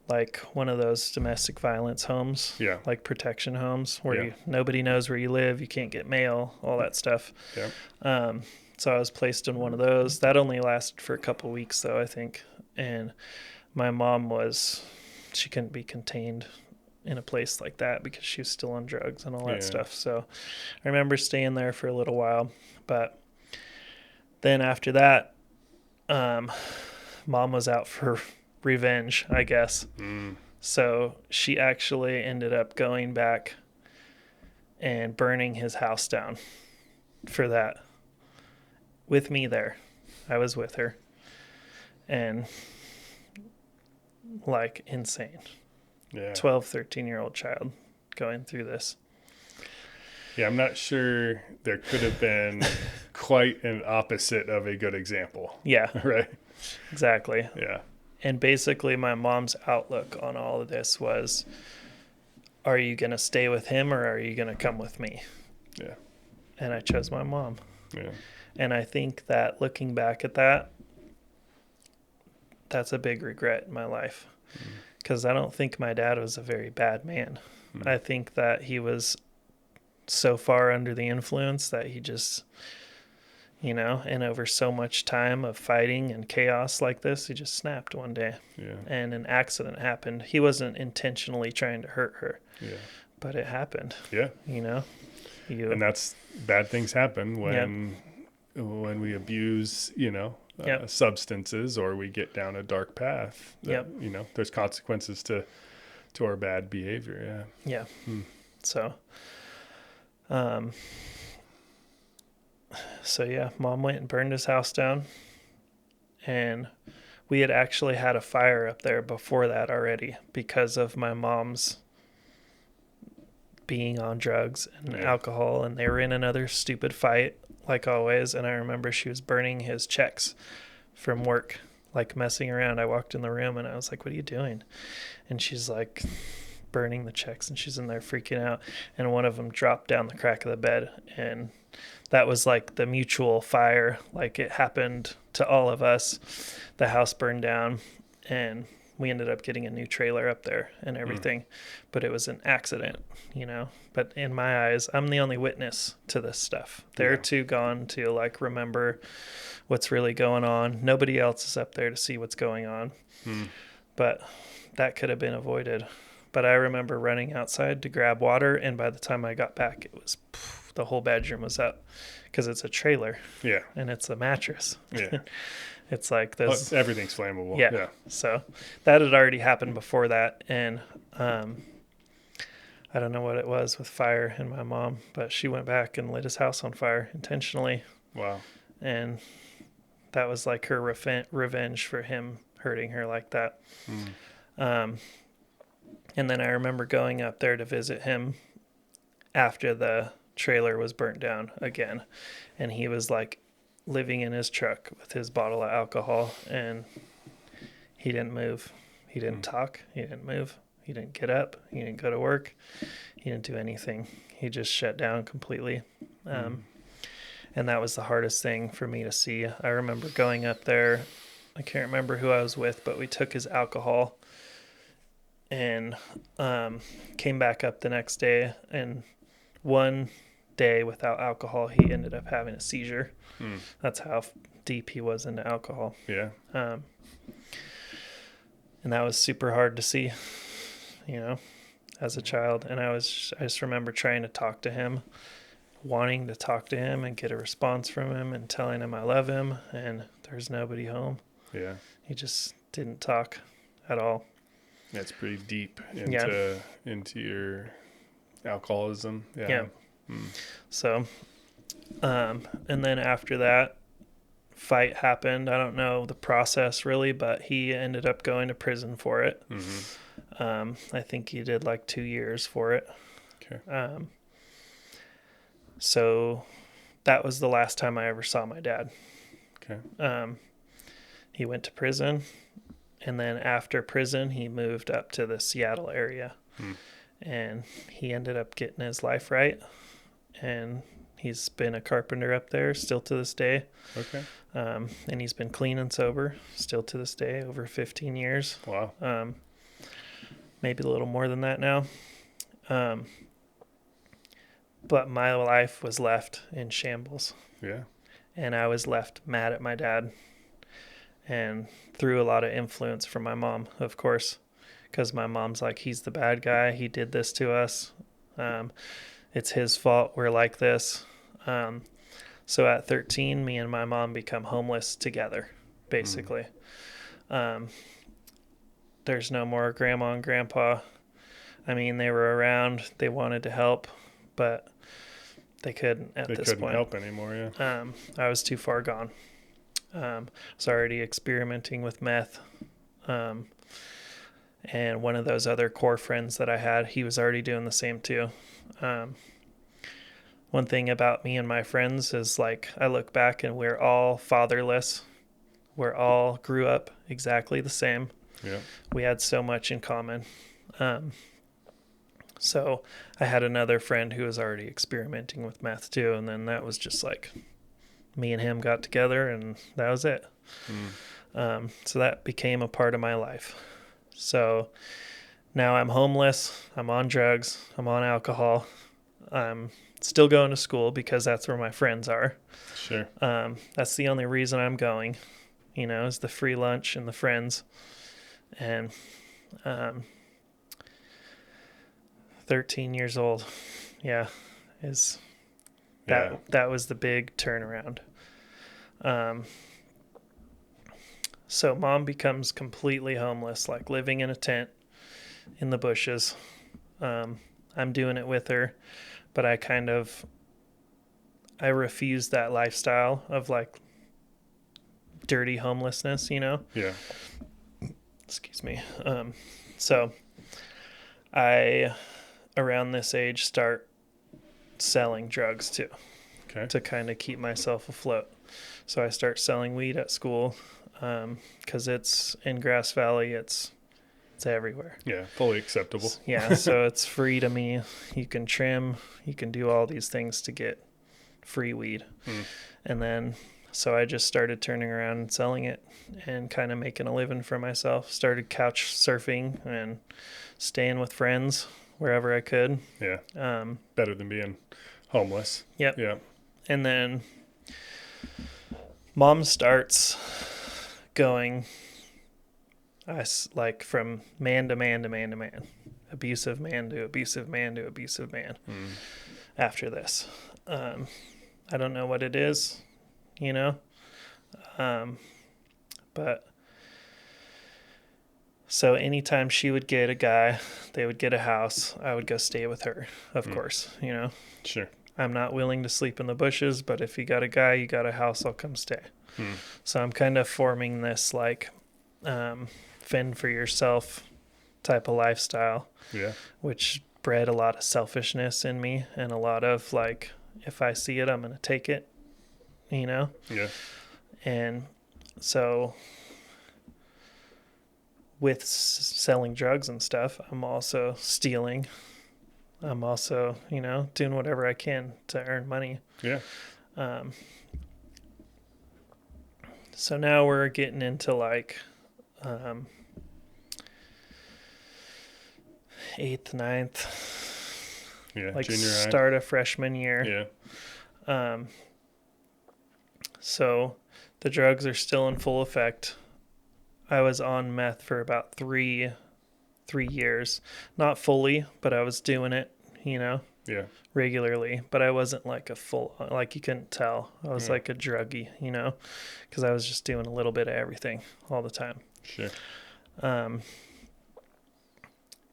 like one of those domestic violence homes. Yeah. Like protection homes where nobody knows where you live. You can't get mail, all that stuff. Yeah. So I was placed in one of those. That only lasted for a couple of weeks though, I think. And my mom she couldn't be contained in a place like that because she was still on drugs and all that stuff. So I remember staying there for a little while, but then after that, mom was out for revenge, I guess. So she actually ended up going back and burning his house down for that with me there. I was with her, and like insane. 12, 13-year-old child going through this. Yeah, I'm not sure there could have been quite an opposite of a good example. Yeah, Right? exactly. Yeah. And basically, my mom's outlook on all of this was, are you going to stay with him or are you going to come with me? Yeah. And I chose my mom. Yeah. And I think that looking back at that, that's a big regret in my life. Because I don't think my dad was a very bad man. I think that he was so far under the influence that he just, and over so much time of fighting and chaos like this, he just snapped one day. Yeah. And an accident happened. He wasn't intentionally trying to hurt her, Yeah. but it happened. Yeah. And that's bad things happen Yep. when we abuse, Yep. substances, or we get down a dark path. Yep. There's consequences to our bad behavior. Yeah. Hmm. So yeah, Mom went and burned his house down, and we had actually had a fire up there before that already because of my mom's being on drugs and alcohol, and they were in another stupid fight like always. And I remember she was burning his checks from work, like messing around. I walked in the room and I was like, what are you doing? And she's like burning the checks, and she's in there freaking out, and one of them dropped down the crack of the bed. And that was like the mutual fire, like it happened to all of us. The house burned down, and we ended up getting a new trailer up there and everything. But it was an accident, But in my eyes, I'm the only witness to this stuff. They're too gone to like remember what's really going on. Nobody else is up there to see what's going on. But that could have been avoided. But I remember running outside to grab water, and by the time I got back, it was the whole bedroom was up, because it's a trailer. Yeah. And it's a mattress. Yeah. It's like this. Everything's flammable. Yeah. So that had already happened before that. And I don't know what it was with fire and my mom, but she went back and lit his house on fire intentionally. Wow. And that was like her revenge for him hurting her like that. And then I remember going up there to visit him after the trailer was burnt down again. And he was like living in his truck with his bottle of alcohol, and he didn't move. He didn't talk. He didn't move. He didn't get up. He didn't go to work. He didn't do anything. He just shut down completely. And that was the hardest thing for me to see. I remember going up there. I can't remember who I was with, but we took his alcohol and came back up the next day. And one day without alcohol, he ended up having a seizure. That's how deep he was into alcohol. Yeah. And that was super hard to see, as a child. And I just remember trying to talk to him, wanting to talk to him and get a response from him and telling him I love him, and there's nobody home. Yeah. He just didn't talk at all. That's pretty deep into your alcoholism. Yeah. So, and then after that fight happened, I don't know the process really, but he ended up going to prison for it. I think he did like 2 years for it. Okay. So that was the last time I ever saw my dad. Okay. He went to prison, and then after prison, he moved up to the Seattle area, and he ended up getting his life right, and he's been a carpenter up there still to this day. Okay. And he's been clean and sober still to this day, over 15 years. Wow. Maybe a little more than that now. But my life was left in shambles. Yeah. And I was left mad at my dad, and through a lot of influence from my mom, of course, because my mom's like, he's the bad guy. He did this to us. It's his fault we're like this. So at 13, me and my mom become homeless together, basically. There's no more grandma and grandpa. I mean, they were around. They wanted to help, but they couldn't at this point. They couldn't help anymore, yeah. I was too far gone. I was already experimenting with meth. And one of those other core friends that I had, he was already doing the same too. one thing about me and my friends is like I look back and we're all fatherless. We're all grew up exactly the same. Yeah. We had so much in common. Um, so I had another friend who was already experimenting with meth too, and then that was just like me and him got together, and that was it. So that became a part of my life. So now I'm homeless. I'm on drugs. I'm on alcohol. I'm still going to school because that's where my friends are. Sure. That's the only reason I'm going, is the free lunch and the friends. And 13 years old, yeah, is that was the big turnaround. So mom becomes completely homeless, like living in a tent in the bushes. I'm doing it with her, but I refuse that lifestyle of like dirty homelessness, Yeah. Excuse me. So I, around this age, start selling drugs too, Okay. to kind of keep myself afloat. So I start selling weed at school, because it's in Grass Valley. It's everywhere. Yeah. Fully acceptable. Yeah, so it's free to me. You can trim, you can do all these things to get free weed. And then, so I just started turning around and selling it and kind of making a living for myself. Started couch surfing and staying with friends wherever I could. Yeah. Better than being homeless. Yep. Yeah. And then mom starts going, like from man to man to man to man, abusive man to abusive man to abusive man. After this, I don't know what it is, but so anytime she would get a guy, they would get a house, I would go stay with her, of course. Sure. I'm not willing to sleep in the bushes, but if you got a guy, you got a house, I'll come stay. So I'm kind of forming this like fend for yourself type of lifestyle. Yeah. Which bred a lot of selfishness in me and a lot of like, if I see it, I'm going to take it, Yeah. And so with selling drugs and stuff, I'm also stealing. I'm also, doing whatever I can to earn money. Yeah. So now we're getting into like 8th, 9th, Yeah. like Junior high. start of freshman year. Yeah. So the drugs are still in full effect. I was on meth for about three years, not fully, but I was doing it, Yeah. regularly, but I wasn't like a full, like you couldn't tell. I was like a druggie, because I was just doing a little bit of everything all the time. Sure. And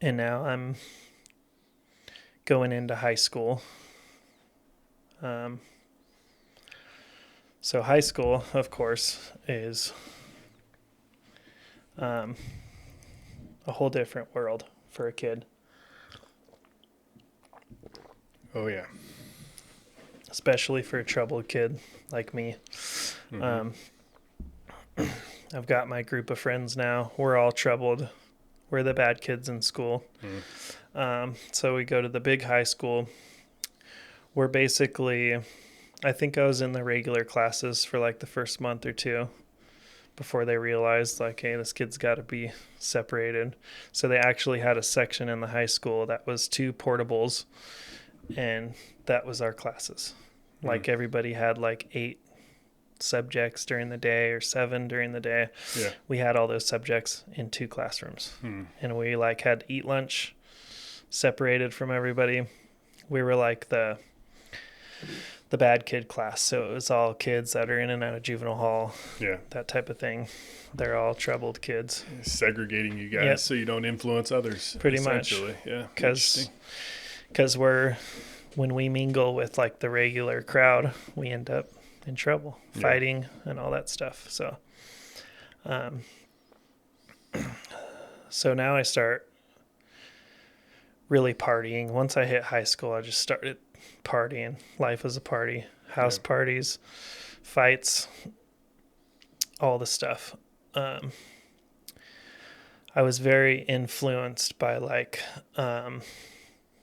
now I'm going into high school. So high school, of course, is a whole different world for a kid. Oh yeah. Especially for a troubled kid like me. I've got my group of friends now. We're all troubled. We're the bad kids in school. So we go to the big high school. We're basically, I think I was in the regular classes for like the first month or two before they realized like, hey, this kid's got to be separated. So they actually had a section in the high school that was 2 portables, and that was our classes. Like everybody had like 8 subjects during the day or 7 during the day. Yeah. We had all those subjects in 2 classrooms. And we like had to eat lunch separated from everybody. We were like the bad kid class. So it was all kids that are in and out of juvenile hall. Yeah. That type of thing. They're all troubled kids. Segregating you guys so you don't influence others. Pretty much. Yeah. Because when we mingle with like the regular crowd, we end up in trouble, fighting and all that stuff. So, so now I start really partying. Once I hit high school, I just started partying. Life was a party. House parties, fights, all the stuff. I was very influenced by like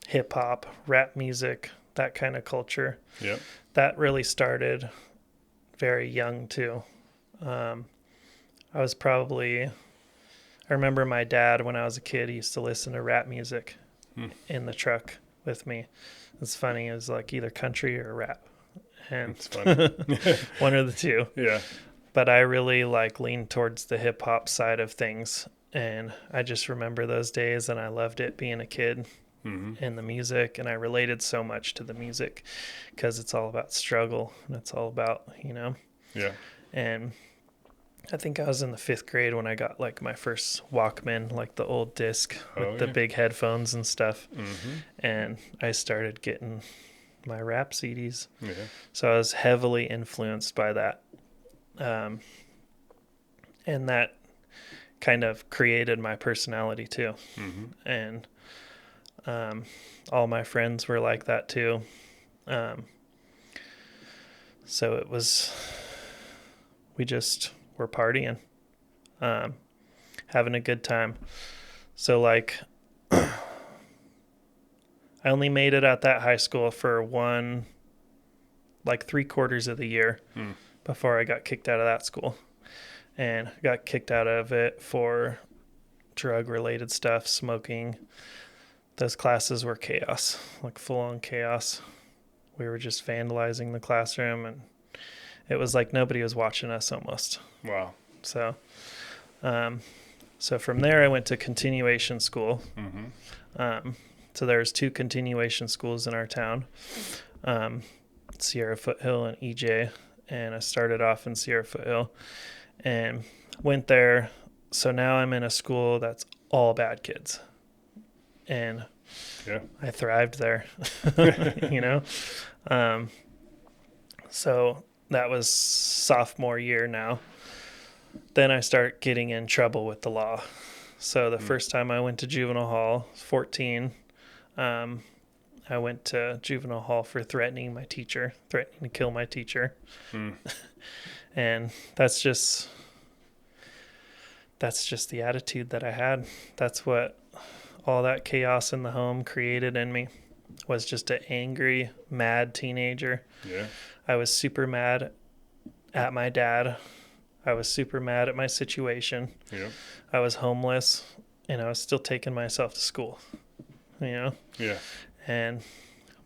hip hop, rap music, that kind of culture. Yep. That really started very young too. I remember my dad when I was a kid, he used to listen to rap music in the truck with me. It's funny, it was like either country or rap. And It's funny. one of the two. Yeah. But I really like leaned towards the hip hop side of things. And I just remember those days and I loved it being a kid and the music. And I related so much to the music because it's all about struggle and it's all about, Yeah. And I think I was in the 5th grade when I got like my first Walkman, like the old disc with the big headphones and stuff. And I started getting my rap CDs. Yeah. So I was heavily influenced by that. And that kind of created my personality too. And all my friends were like that too. So it was, we just were partying, having a good time. So like, I only made it at that high school for 3/4 of the year before I got kicked out of that school. And I got kicked out of it for drug-related stuff, smoking. Those classes were chaos, like full-on chaos. We were just vandalizing the classroom, and it was like nobody was watching us almost. Wow. So from there, I went to continuation school. So there's 2 continuation schools in our town, Sierra Foothill and EJ. And I started off in Sierra Foothill and went there. So now I'm in a school that's all bad kids. And I thrived there, So that was sophomore year now. Then I start getting in trouble with the law. So the first time I went to juvenile hall, 14, I went to juvenile hall for threatening to kill my teacher. And that's just the attitude that I had. That's what all that chaos in the home created in me, was just an angry, mad teenager. Yeah. I was super mad at my dad. I was super mad at my situation. Yeah. I was homeless and I was still taking myself to school, Yeah.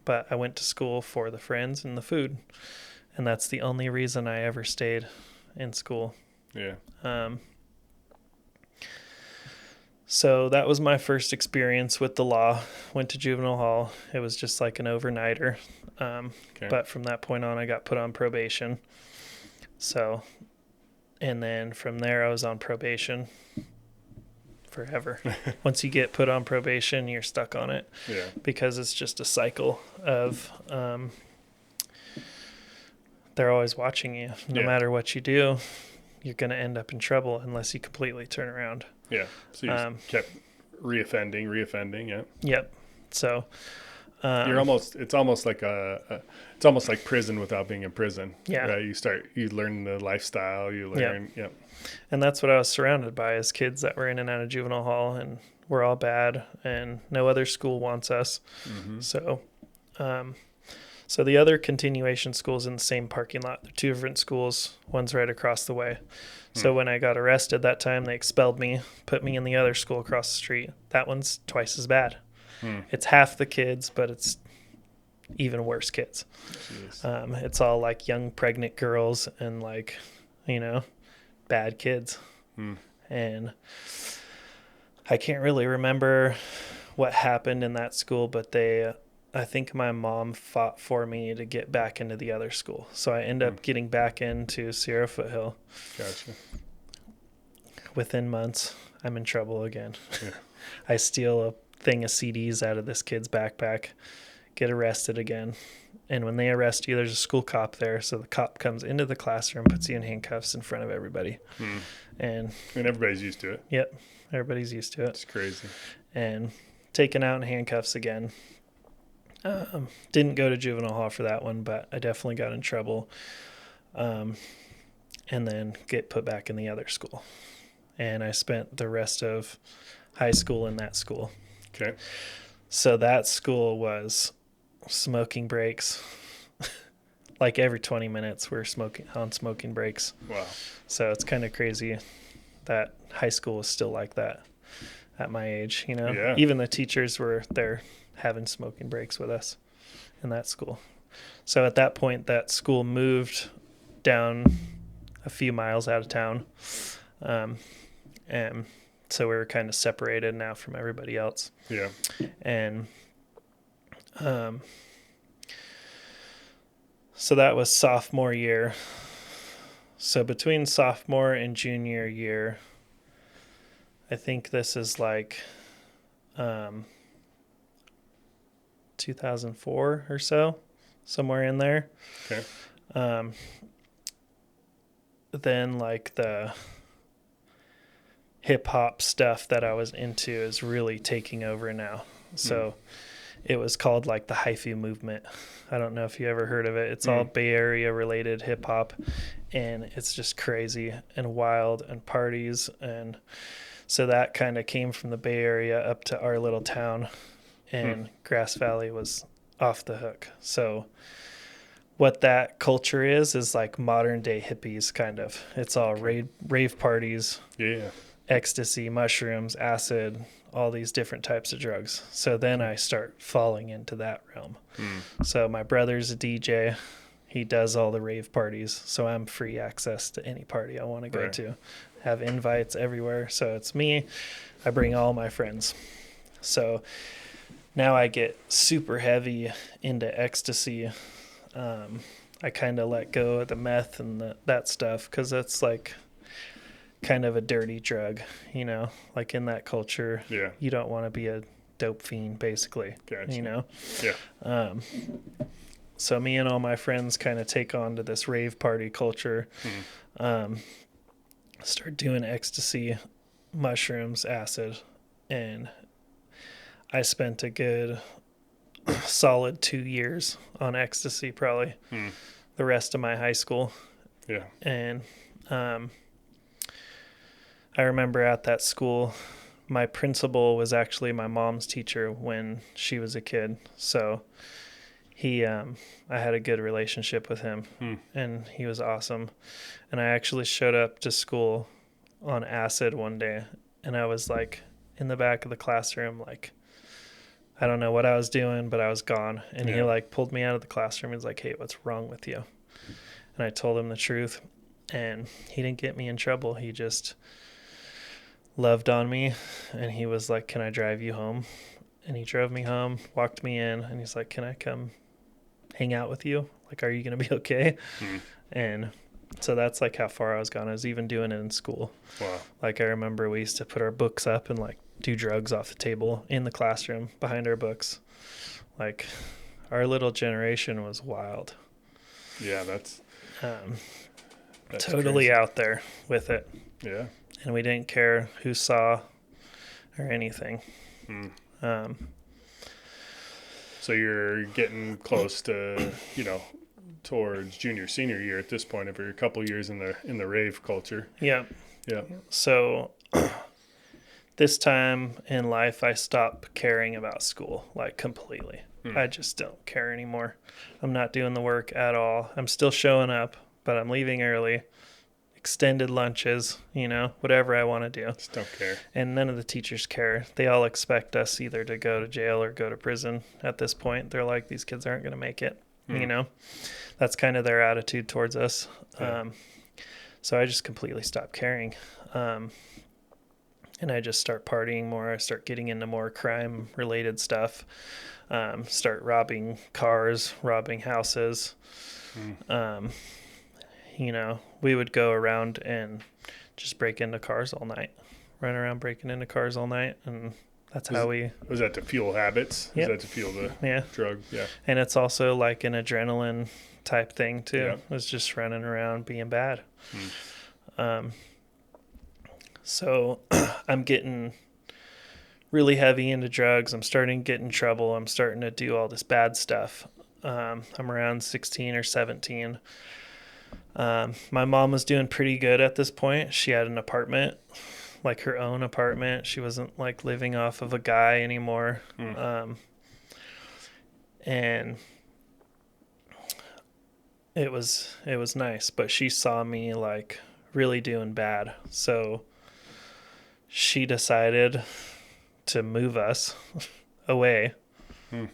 But I went to school for the friends and the food, and that's the only reason I ever stayed in school. Yeah. So that was my first experience with the law. Went to juvenile hall. It was just like an overnighter. But from that point on, I got put on probation. So, and then from there, I was on probation forever. Once you get put on probation, you're stuck on it. Yeah. Because it's just a cycle of, they're always watching you. No matter what you do, you're going to end up in trouble unless you completely turn around. Yeah. So you just kept reoffending. Yeah. Yep. So it's almost like prison without being in prison. Yeah. Right? You learn the lifestyle, Yep. And that's what I was surrounded by, is kids that were in and out of juvenile hall, and we're all bad and no other school wants us. So, so the other continuation schools in the same parking lot, they're 2 different schools. One's right across the way. So when I got arrested that time, they expelled me, put me in the other school across the street. That one's twice as bad. It's half the kids, but it's even worse kids. It's all like young pregnant girls and like, bad kids. And I can't really remember what happened in that school, but I think my mom fought for me to get back into the other school. So I ended up getting back into Sierra Foothill. Gotcha. Within months, I'm in trouble again. Yeah. I steal a thing of CDs out of this kid's backpack, get arrested again. And when they arrest you, there's a school cop there. So the cop comes into the classroom, puts you in handcuffs in front of everybody. And everybody's used to it. Yep. Everybody's used to it. It's crazy. And taken out in handcuffs again. Didn't go to juvenile hall for that one, but I definitely got in trouble. And then get put back in the other school. And I spent the rest of high school in that school. Okay. So that school was smoking breaks. Like every 20 minutes we're smoking breaks. Wow. So it's kind of crazy that high school was still like that at my age, you know. Yeah. Even the teachers were there having smoking breaks with us in that school. So at that point that school moved down a few miles out of town. And so we were kind of separated now from everybody else. Yeah. And so that was sophomore year. So between sophomore and junior year, I think this is like 2004 or so, somewhere in there. Okay. Then like the hip hop stuff that I was into is really taking over now. So it was called like the hyphy movement. I don't know if you ever heard of it. It's all Bay Area related hip hop, and it's just crazy and wild and parties. And so that kind of came from the Bay Area up to our little town, and Grass Valley was off the hook. So what that culture is like modern day hippies kind of. It's all rave parties. Yeah. Ecstasy, mushrooms, acid, all these different types of drugs. So then I start falling into that realm. So my brother's a DJ. He does all the rave parties. So I'm free access to any party I want to go to. Have invites everywhere. So it's me. I bring all my friends. So now I get super heavy into ecstasy. I kind of let go of the meth and that stuff because that's like kind of a dirty drug, you know, like in that culture. Yeah. You don't want to be a dope fiend, basically. Gotcha. You know? Yeah. So me and all my friends kind of take on to this rave party culture. Start doing ecstasy, mushrooms, acid, and I spent a good solid 2 years on ecstasy, probably the rest of my high school. Yeah. And I remember at that school, my principal was actually my mom's teacher when she was a kid. So I had a good relationship with him, and he was awesome. And I actually showed up to school on acid one day, and I was like in the back of the classroom, like, I don't know what I was doing, but I was gone. And he like pulled me out of the classroom. He's like, "Hey, what's wrong with you?" And I told him the truth, and he didn't get me in trouble. He just loved on me, and he was like, "Can I drive you home?" And he drove me home, walked me in, and he's like, "Can I come hang out with you? Like, are you going to be okay?" And so that's like how far I was gone. I was even doing it in school. Wow. Like I remember we used to put our books up and like do drugs off the table in the classroom behind our books. Like our little generation was wild. Yeah, that's totally crazy. out there with it. Yeah. And we didn't care who saw or anything. So you're getting close to, towards junior, senior year at this point. If you're a couple years in the rave culture. Yeah. Yeah. So this time in life, I stopped caring about school, like completely. I just don't care anymore. I'm not doing the work at all. I'm still showing up, but I'm leaving early. Extended lunches, whatever I want to do. Just don't care. And none of the teachers care. They all expect us either to go to jail or go to prison at this point. They're like, these kids aren't going to make it, That's kind of their attitude towards us. Yeah. So I just completely stopped caring. And I just start partying more. I start getting into more crime-related stuff. Start robbing cars, robbing houses. We would go around and just break into cars all night, run around breaking into cars all night. And that's how we... Was that to fuel habits? Yep. Was that to fuel the drug? Yeah. And it's also like an adrenaline type thing too. Yeah. It was just running around being bad. So I'm getting really heavy into drugs. I'm starting to get in trouble. I'm starting to do all this bad stuff. I'm around 16 or 17. My mom was doing pretty good at this point. She had an apartment, like her own apartment. She wasn't like living off of a guy anymore. And it was nice, but she saw me like really doing bad. So she decided to move us away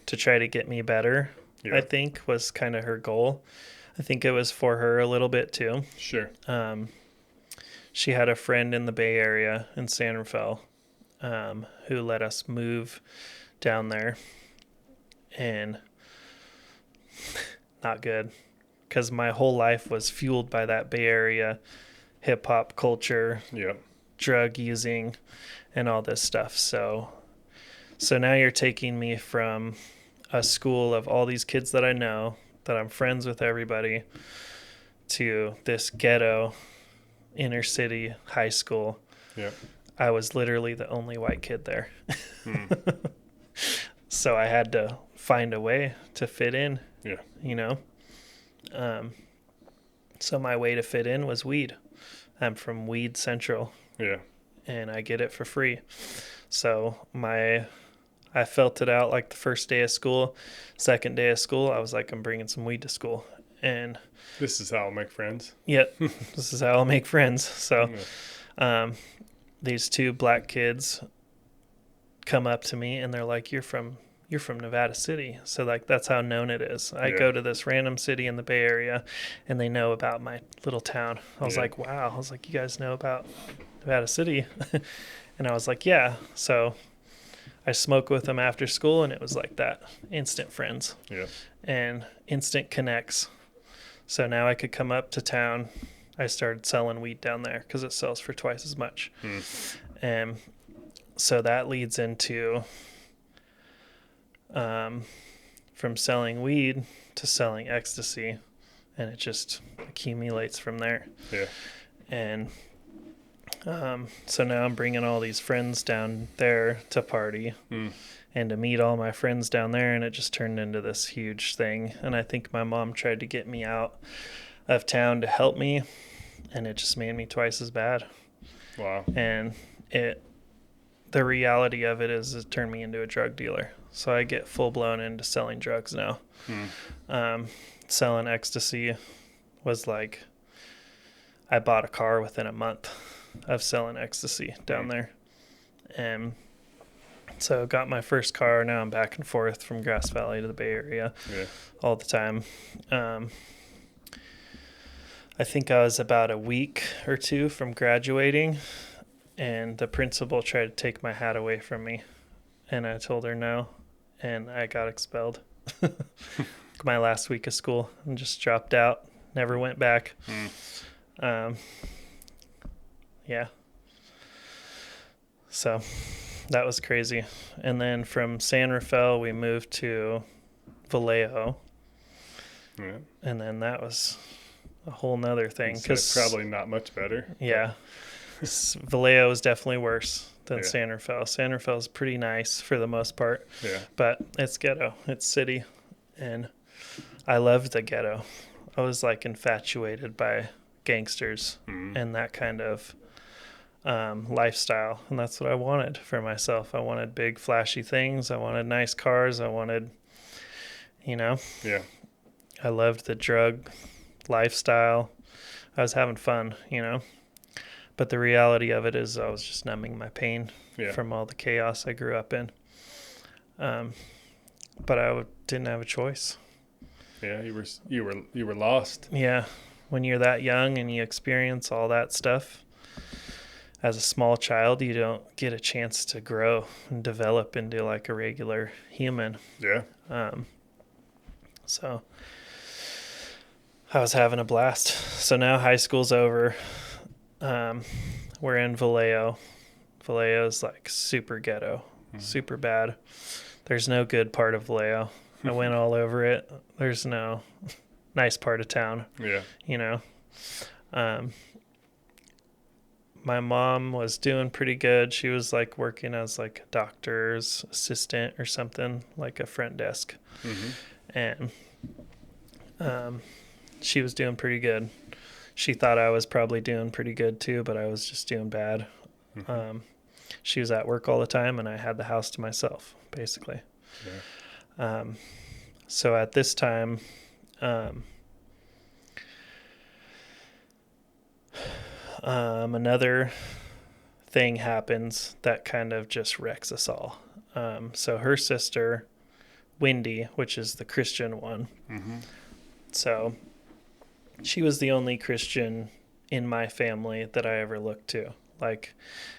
to try to get me better. I think was kind of her goal. I think it was for her a little bit too. Sure. She had a friend in the Bay Area in San Rafael who let us move down there, and not good, because my whole life was fueled by that Bay Area hip hop culture, drug using, and all this stuff. So now you're taking me from a school of all these kids that I know, that I'm friends with everybody, to this ghetto inner city high school. I was literally the only white kid there. So I had to find a way to fit in, you know? So my way to fit in was weed. I'm from Weed Central. And I get it for free. So I felt it out like the first day of school. Second day of school, I was like, I'm bringing some weed to school. And this is how I'll make friends. This is how I'll make friends. So these two black kids come up to me and they're like, you're from Nevada City. So like, that's how known it is. I go to this random city in the Bay Area and they know about my little town. I was like, wow. I was like, you guys know about Nevada City? And I was like, yeah. So I smoked with them after school, and it was like that. Instant friends. And instant connects. So now I could come up to town. I started selling weed down there because it sells for twice as much. And so that leads into from selling weed to selling ecstasy, and it just accumulates from there. And so now I'm bringing all these friends down there to party and to meet all my friends down there, and it just turned into this huge thing. And I think my mom tried to get me out of town to help me, and it just made me twice as bad. Wow. And the reality of it is it turned me into a drug dealer. So I get full blown into selling drugs now. Selling ecstasy was like, I bought a car within a month of selling ecstasy down there. And so got my first car. Now I'm back and forth from Grass Valley to the Bay Area all the time. I think I was about a week or two from graduating, and the principal tried to take my hat away from me. And I told her no, and I got expelled. My last week of school, and just dropped out, never went back. So that was crazy. And then from San Rafael, we moved to Vallejo. And then that was a whole nother thing. Because probably not much better. Vallejo is definitely worse than San Rafael. San Rafael is pretty nice for the most part. But it's ghetto. It's city. And I loved the ghetto. I was like infatuated by gangsters and that kind of lifestyle, and that's what I wanted for myself. I wanted big flashy things. I wanted nice cars. I wanted, I loved the drug lifestyle. I was having fun, but the reality of it is I was just numbing my pain from all the chaos I grew up in. But I didn't have a choice. You were lost. When you're that young and you experience all that stuff as a small child, you don't get a chance to grow and develop into like a regular human. So I was having a blast. So now high school's over. We're in Vallejo. Vallejo is like super ghetto, super bad. There's no good part of Vallejo. I went all over it. There's no my mom was doing pretty good. She was like working as like a doctor's assistant or something, like a front desk. Mm-hmm. And she was doing pretty good. She thought I was probably doing pretty good too, but I was just doing bad. Mm-hmm. She was at work all the time, and I had the house to myself, basically. Yeah. So at this time, another thing happens that kind of just wrecks us all. So her sister, Wendy, which is the Christian one. Mm-hmm. So she was the only Christian in my family that I ever looked to. Like,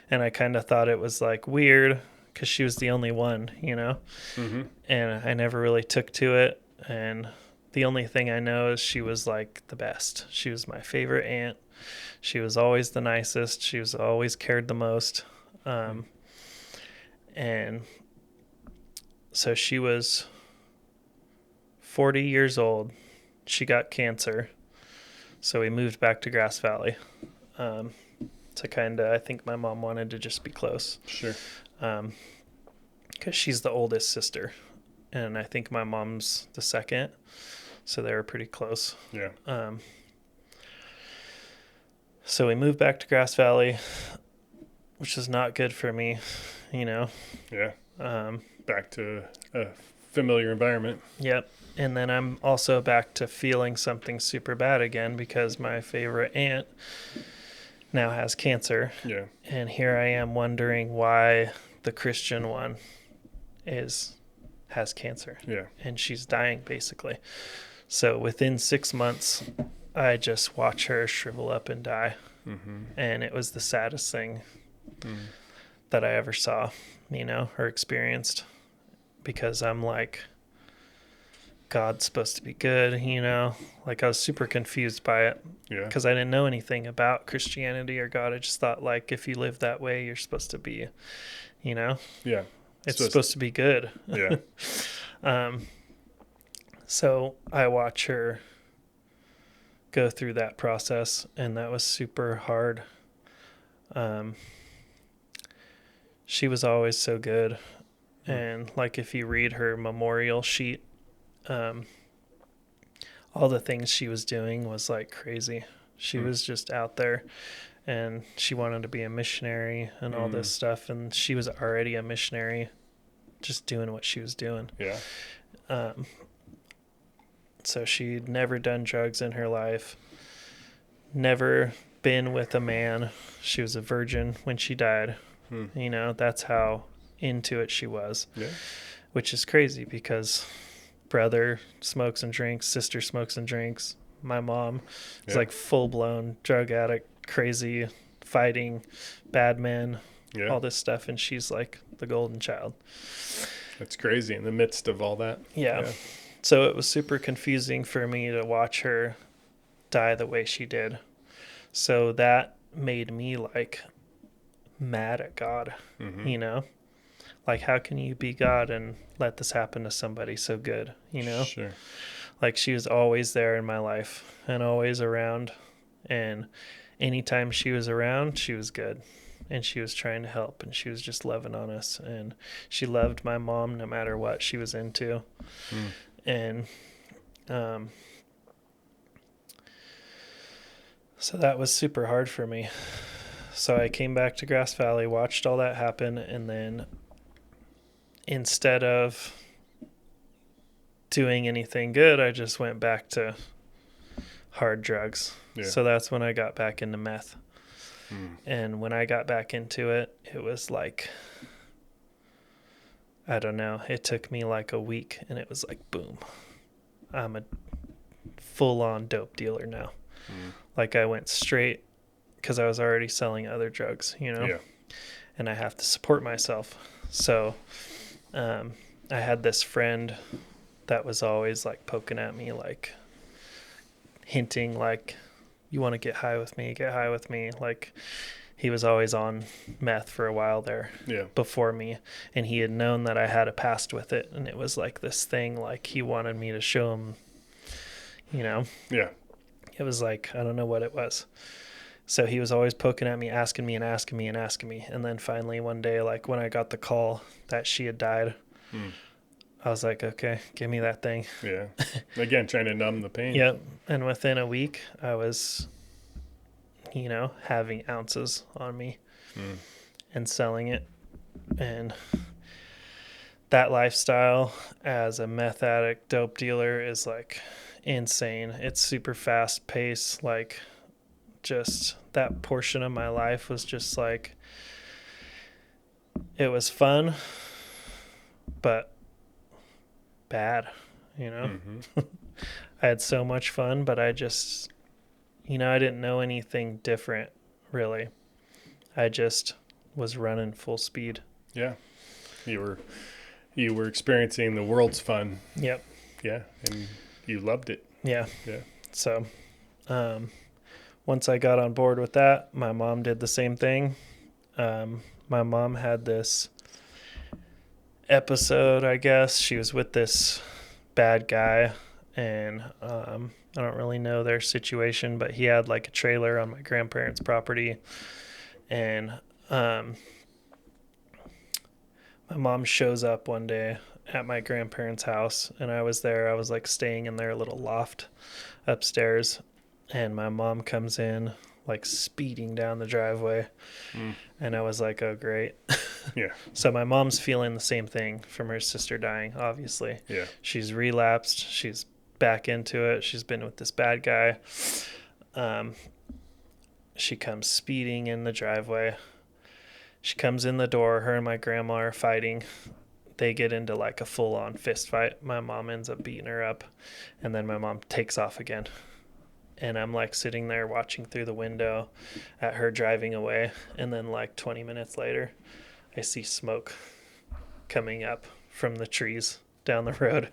and I kind of thought it was like weird because she was the only one, you know? Mm-hmm. And I never really took to it. And the only thing I know is she was like the best. She was my favorite aunt. She was always the nicest. She was always cared the most. And so she was 40 years old. She got cancer. So we moved back to Grass Valley to kind of, I think my mom wanted to just be close. Sure. Because she's the oldest sister. And I think my mom's the second. So they were pretty close. Yeah. So we moved back to Grass Valley, which is not good for me, you know. Yeah. Back to a familiar environment. Yep. And then I'm also back to feeling something super bad again because my favorite aunt now has cancer. Yeah. And here I am wondering why the Christian one has cancer. Yeah. And she's dying basically. So within 6 months, I just watch her shrivel up and die. Mm-hmm. And it was the saddest thing that I ever saw, you know, or experienced. Because I'm like, God's supposed to be good, you know? Like I was super confused by it. Yeah. Because I didn't know anything about Christianity or God. I just thought like if you live that way, you're supposed to be, you know? Yeah. It's supposed to be good. Yeah. So I watch her go through that process, and that was super hard. She was always so good. And like if you read her memorial sheet, all the things she was doing was like crazy. She was just out there, and she wanted to be a missionary and all this stuff, and she was already a missionary just doing what she was doing. Yeah. So she'd never done drugs in her life, never been with a man. She was a virgin when she died. You know, that's how into it she was. Yeah. Which is crazy because brother smokes and drinks, sister smokes and drinks. My mom is like full-blown drug addict, crazy, fighting, bad men, all this stuff. And she's like the golden child. That's crazy in the midst of all that. Yeah. So it was super confusing for me to watch her die the way she did. So that made me like mad at God, you know? Like, how can you be God and let this happen to somebody so good, you know? Sure. Like, she was always there in my life and always around. And anytime she was around, she was good. And she was trying to help, and she was just loving on us. And she loved my mom no matter what she was into. And so that was super hard for me. So I came back to Grass Valley, watched all that happen, and then instead of doing anything good, I just went back to hard drugs. Yeah. So that's when I got back into meth. And when I got back into it, it was like, I don't know, it took me like a week, and it was like, boom, I'm a full-on dope dealer now. Like I went straight, because I was already selling other drugs, you know? Yeah. And I have to support myself. So I had this friend that was always like poking at me, like hinting like, you want to get high with me. Like he was always on meth for a while there before me. And he had known that I had a past with it. And it was like this thing, like he wanted me to show him, you know? Yeah. It was like, I don't know what it was. So he was always poking at me, asking me and asking me and asking me. And then finally one day, like when I got the call that she had died, I was like, okay, give me that thing. Yeah. Again, trying to numb the pain. Yep. And within a week, I was, having ounces on me and selling it. And that lifestyle as a meth addict, dope dealer is like insane. It's super fast paced. Like, just that portion of my life was just like, it was fun, but bad, Mm-hmm. I had so much fun, but I just, I didn't know anything different, really. I just was running full speed. Yeah. You were experiencing the world's fun. Yep. Yeah. And you loved it. Yeah. Yeah. So, once I got on board with that, my mom did the same thing. My mom had this episode, I guess. She was with this bad guy, and I don't really know their situation, but he had like a trailer on my grandparents' property, and my mom shows up one day at my grandparents' house, and I was there. I was like staying in their little loft upstairs, and my mom comes in like speeding down the driveway, and I was like, oh great. Yeah. So my mom's feeling the same thing from her sister dying, obviously. Yeah. She's relapsed. She's back into it. She's been with this bad guy. She comes speeding in the driveway. She comes in the door. Her and my grandma are fighting. They get into like a full-on fist fight. My mom ends up beating her up, and then my mom takes off again. And I'm like sitting there watching through the window at her driving away, and then like 20 minutes later, I see smoke coming up from the trees down the road.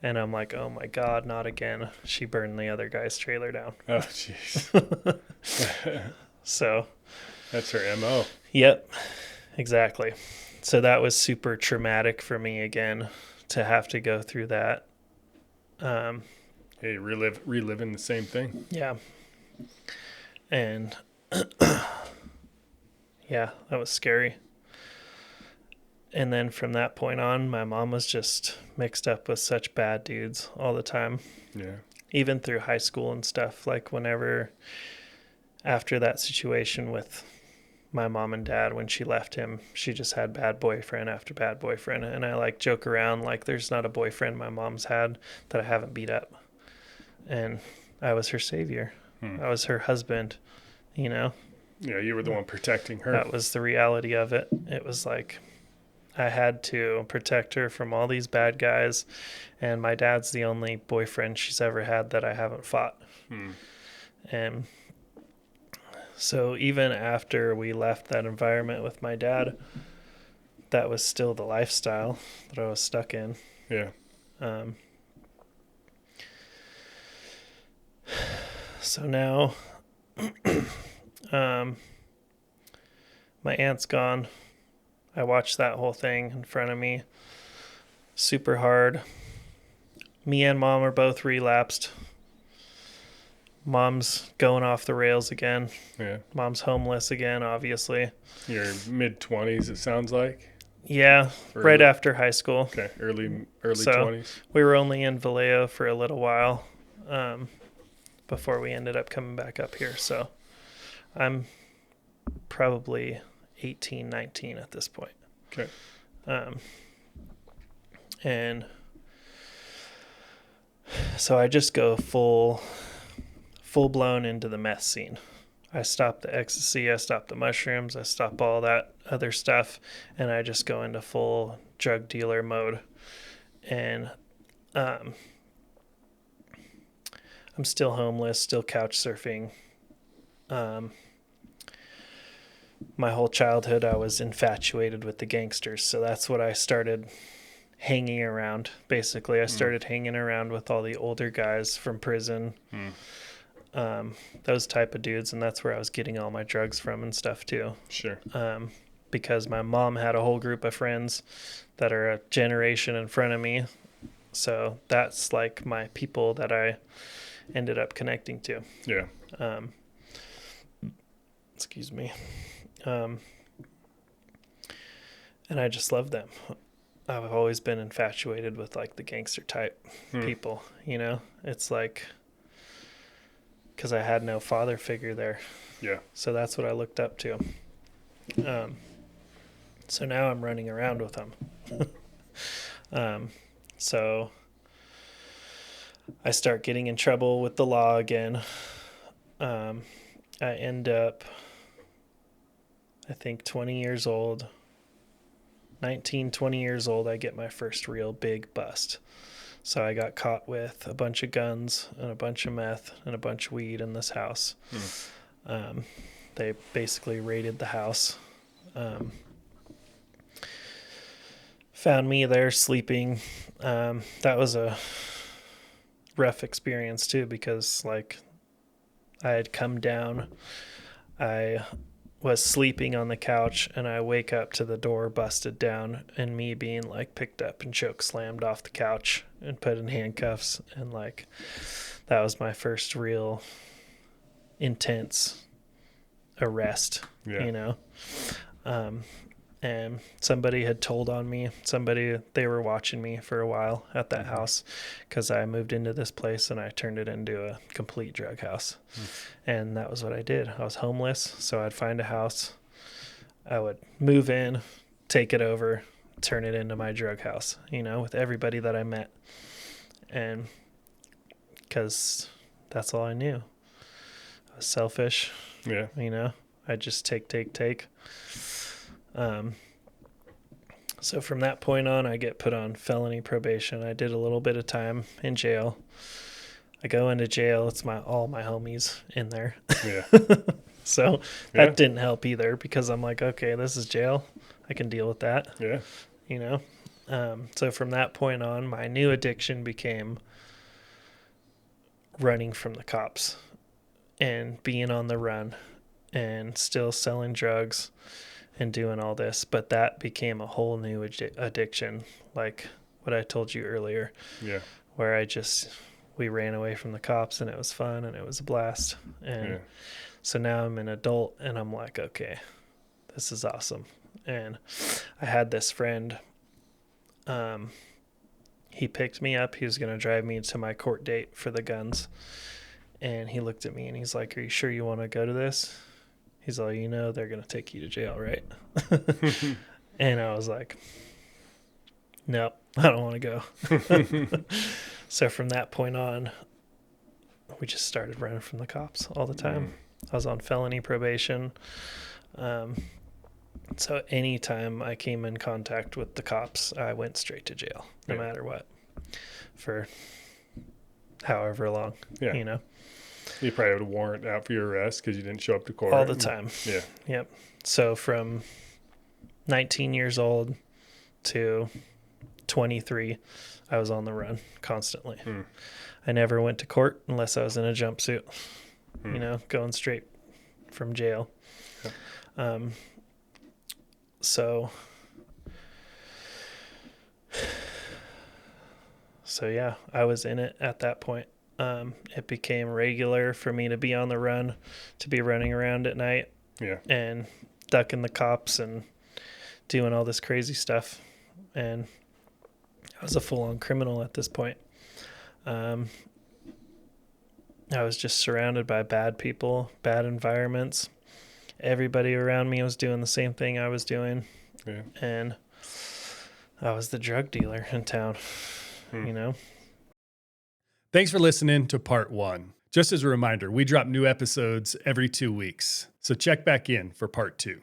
And I'm like, oh my God, not again. She burned the other guy's trailer down. Oh, jeez. So. That's her MO. Yep, exactly. So that was super traumatic for me again to have to go through that. Hey, reliving the same thing. Yeah. And yeah, that was scary. And then from that point on, my mom was just mixed up with such bad dudes all the time. Yeah. Even through high school and stuff. Like whenever, after that situation with my mom and dad, when she left him, she just had bad boyfriend after bad boyfriend. And I like joke around like there's not a boyfriend my mom's had that I haven't beat up. And I was her savior. I was her husband, Yeah, you were the one protecting her. That was the reality of it. It was like I had to protect her from all these bad guys, and my dad's the only boyfriend she's ever had that I haven't fought. And so even after we left that environment with my dad, that was still the lifestyle that I was stuck in. Yeah. So now my aunt's gone. I watched that whole thing in front of me. Super hard. Me and mom are both relapsed. Mom's going off the rails again. Yeah. Mom's homeless again, obviously. Your mid-20s, it sounds like. Yeah, right after high school. Okay, early So 20s. we were only in Vallejo for a little while before we ended up coming back up here. So I'm probably 18, 19 at this point. Okay. And so I just go full blown into the meth scene. I stop the ecstasy, I stop the mushrooms, I stop all that other stuff, and I just go into full drug dealer mode. And I'm still homeless, still couch surfing. My whole childhood I was infatuated with the gangsters, so that's what I started hanging around. Basically, I started hanging around with all the older guys from prison. Those type of dudes, and that's where I was getting all my drugs from and stuff too. Sure. Because my mom had a whole group of friends that are a generation in front of me, so that's like my people that I ended up connecting to. Yeah. Excuse me. And I just love them. I've always been infatuated with like the gangster type people, you know? It's like, because I had no father figure there. Yeah. So that's what I looked up to. So now I'm running around with them. So I start getting in trouble with the law again. I end up, I think 20 years old, 19, 20 years old, I get my first real big bust. So I got caught with a bunch of guns and a bunch of meth and a bunch of weed in this house. They basically raided the house. Found me there sleeping. That was a rough experience too, because like I had come down, I was sleeping on the couch, and I wake up to the door busted down and me being like picked up and choke slammed off the couch and put in handcuffs. And like, that was my first real intense arrest, you know? And somebody had told on me, they were watching me for a while at that house, because I moved into this place and I turned it into a complete drug house. And that was what I did. I was homeless, so I'd find a house, I would move in, take it over, turn it into my drug house, you know, with everybody that I met. And because that's all I knew. I was selfish, you know, I just take. So from that point on, I get put on felony probation. I did a little bit of time in jail. I go into jail. It's all my homies in there. Yeah. So that didn't help either, because I'm like, okay, this is jail. I can deal with that. Yeah. You know? So from that point on, my new addiction became running from the cops and being on the run and still selling drugs and doing all this. But that became a whole new addiction, like what I told you earlier. Yeah. Where we ran away from the cops, and it was fun and it was a blast. And so now I'm an adult and I'm like, okay, this is awesome. And I had this friend, he picked me up. He was going to drive me to my court date for the guns. And he looked at me and he's like, are you sure you want to go to this? He's like, you know, they're going to take you to jail, right? And I was like, nope, I don't want to go. So from that point on, we just started running from the cops all the time. I was on felony probation. So anytime I came in contact with the cops, I went straight to jail, no matter what, for however long, you know. You probably had a warrant out for your arrest because you didn't show up to court. All the time. Yeah. Yep. So from 19 years old to 23, I was on the run constantly. I never went to court unless I was in a jumpsuit, you know, going straight from jail. So yeah, I was in it at that point. It became regular for me to be on the run, to be running around at night and ducking the cops and doing all this crazy stuff. And I was a full-on criminal at this point. I was just surrounded by bad people, bad environments. Everybody around me was doing the same thing I was doing. Yeah. And I was the drug dealer in town, you know? Thanks for listening to part 1. Just as a reminder, we drop new episodes every 2 weeks. So check back in for part 2.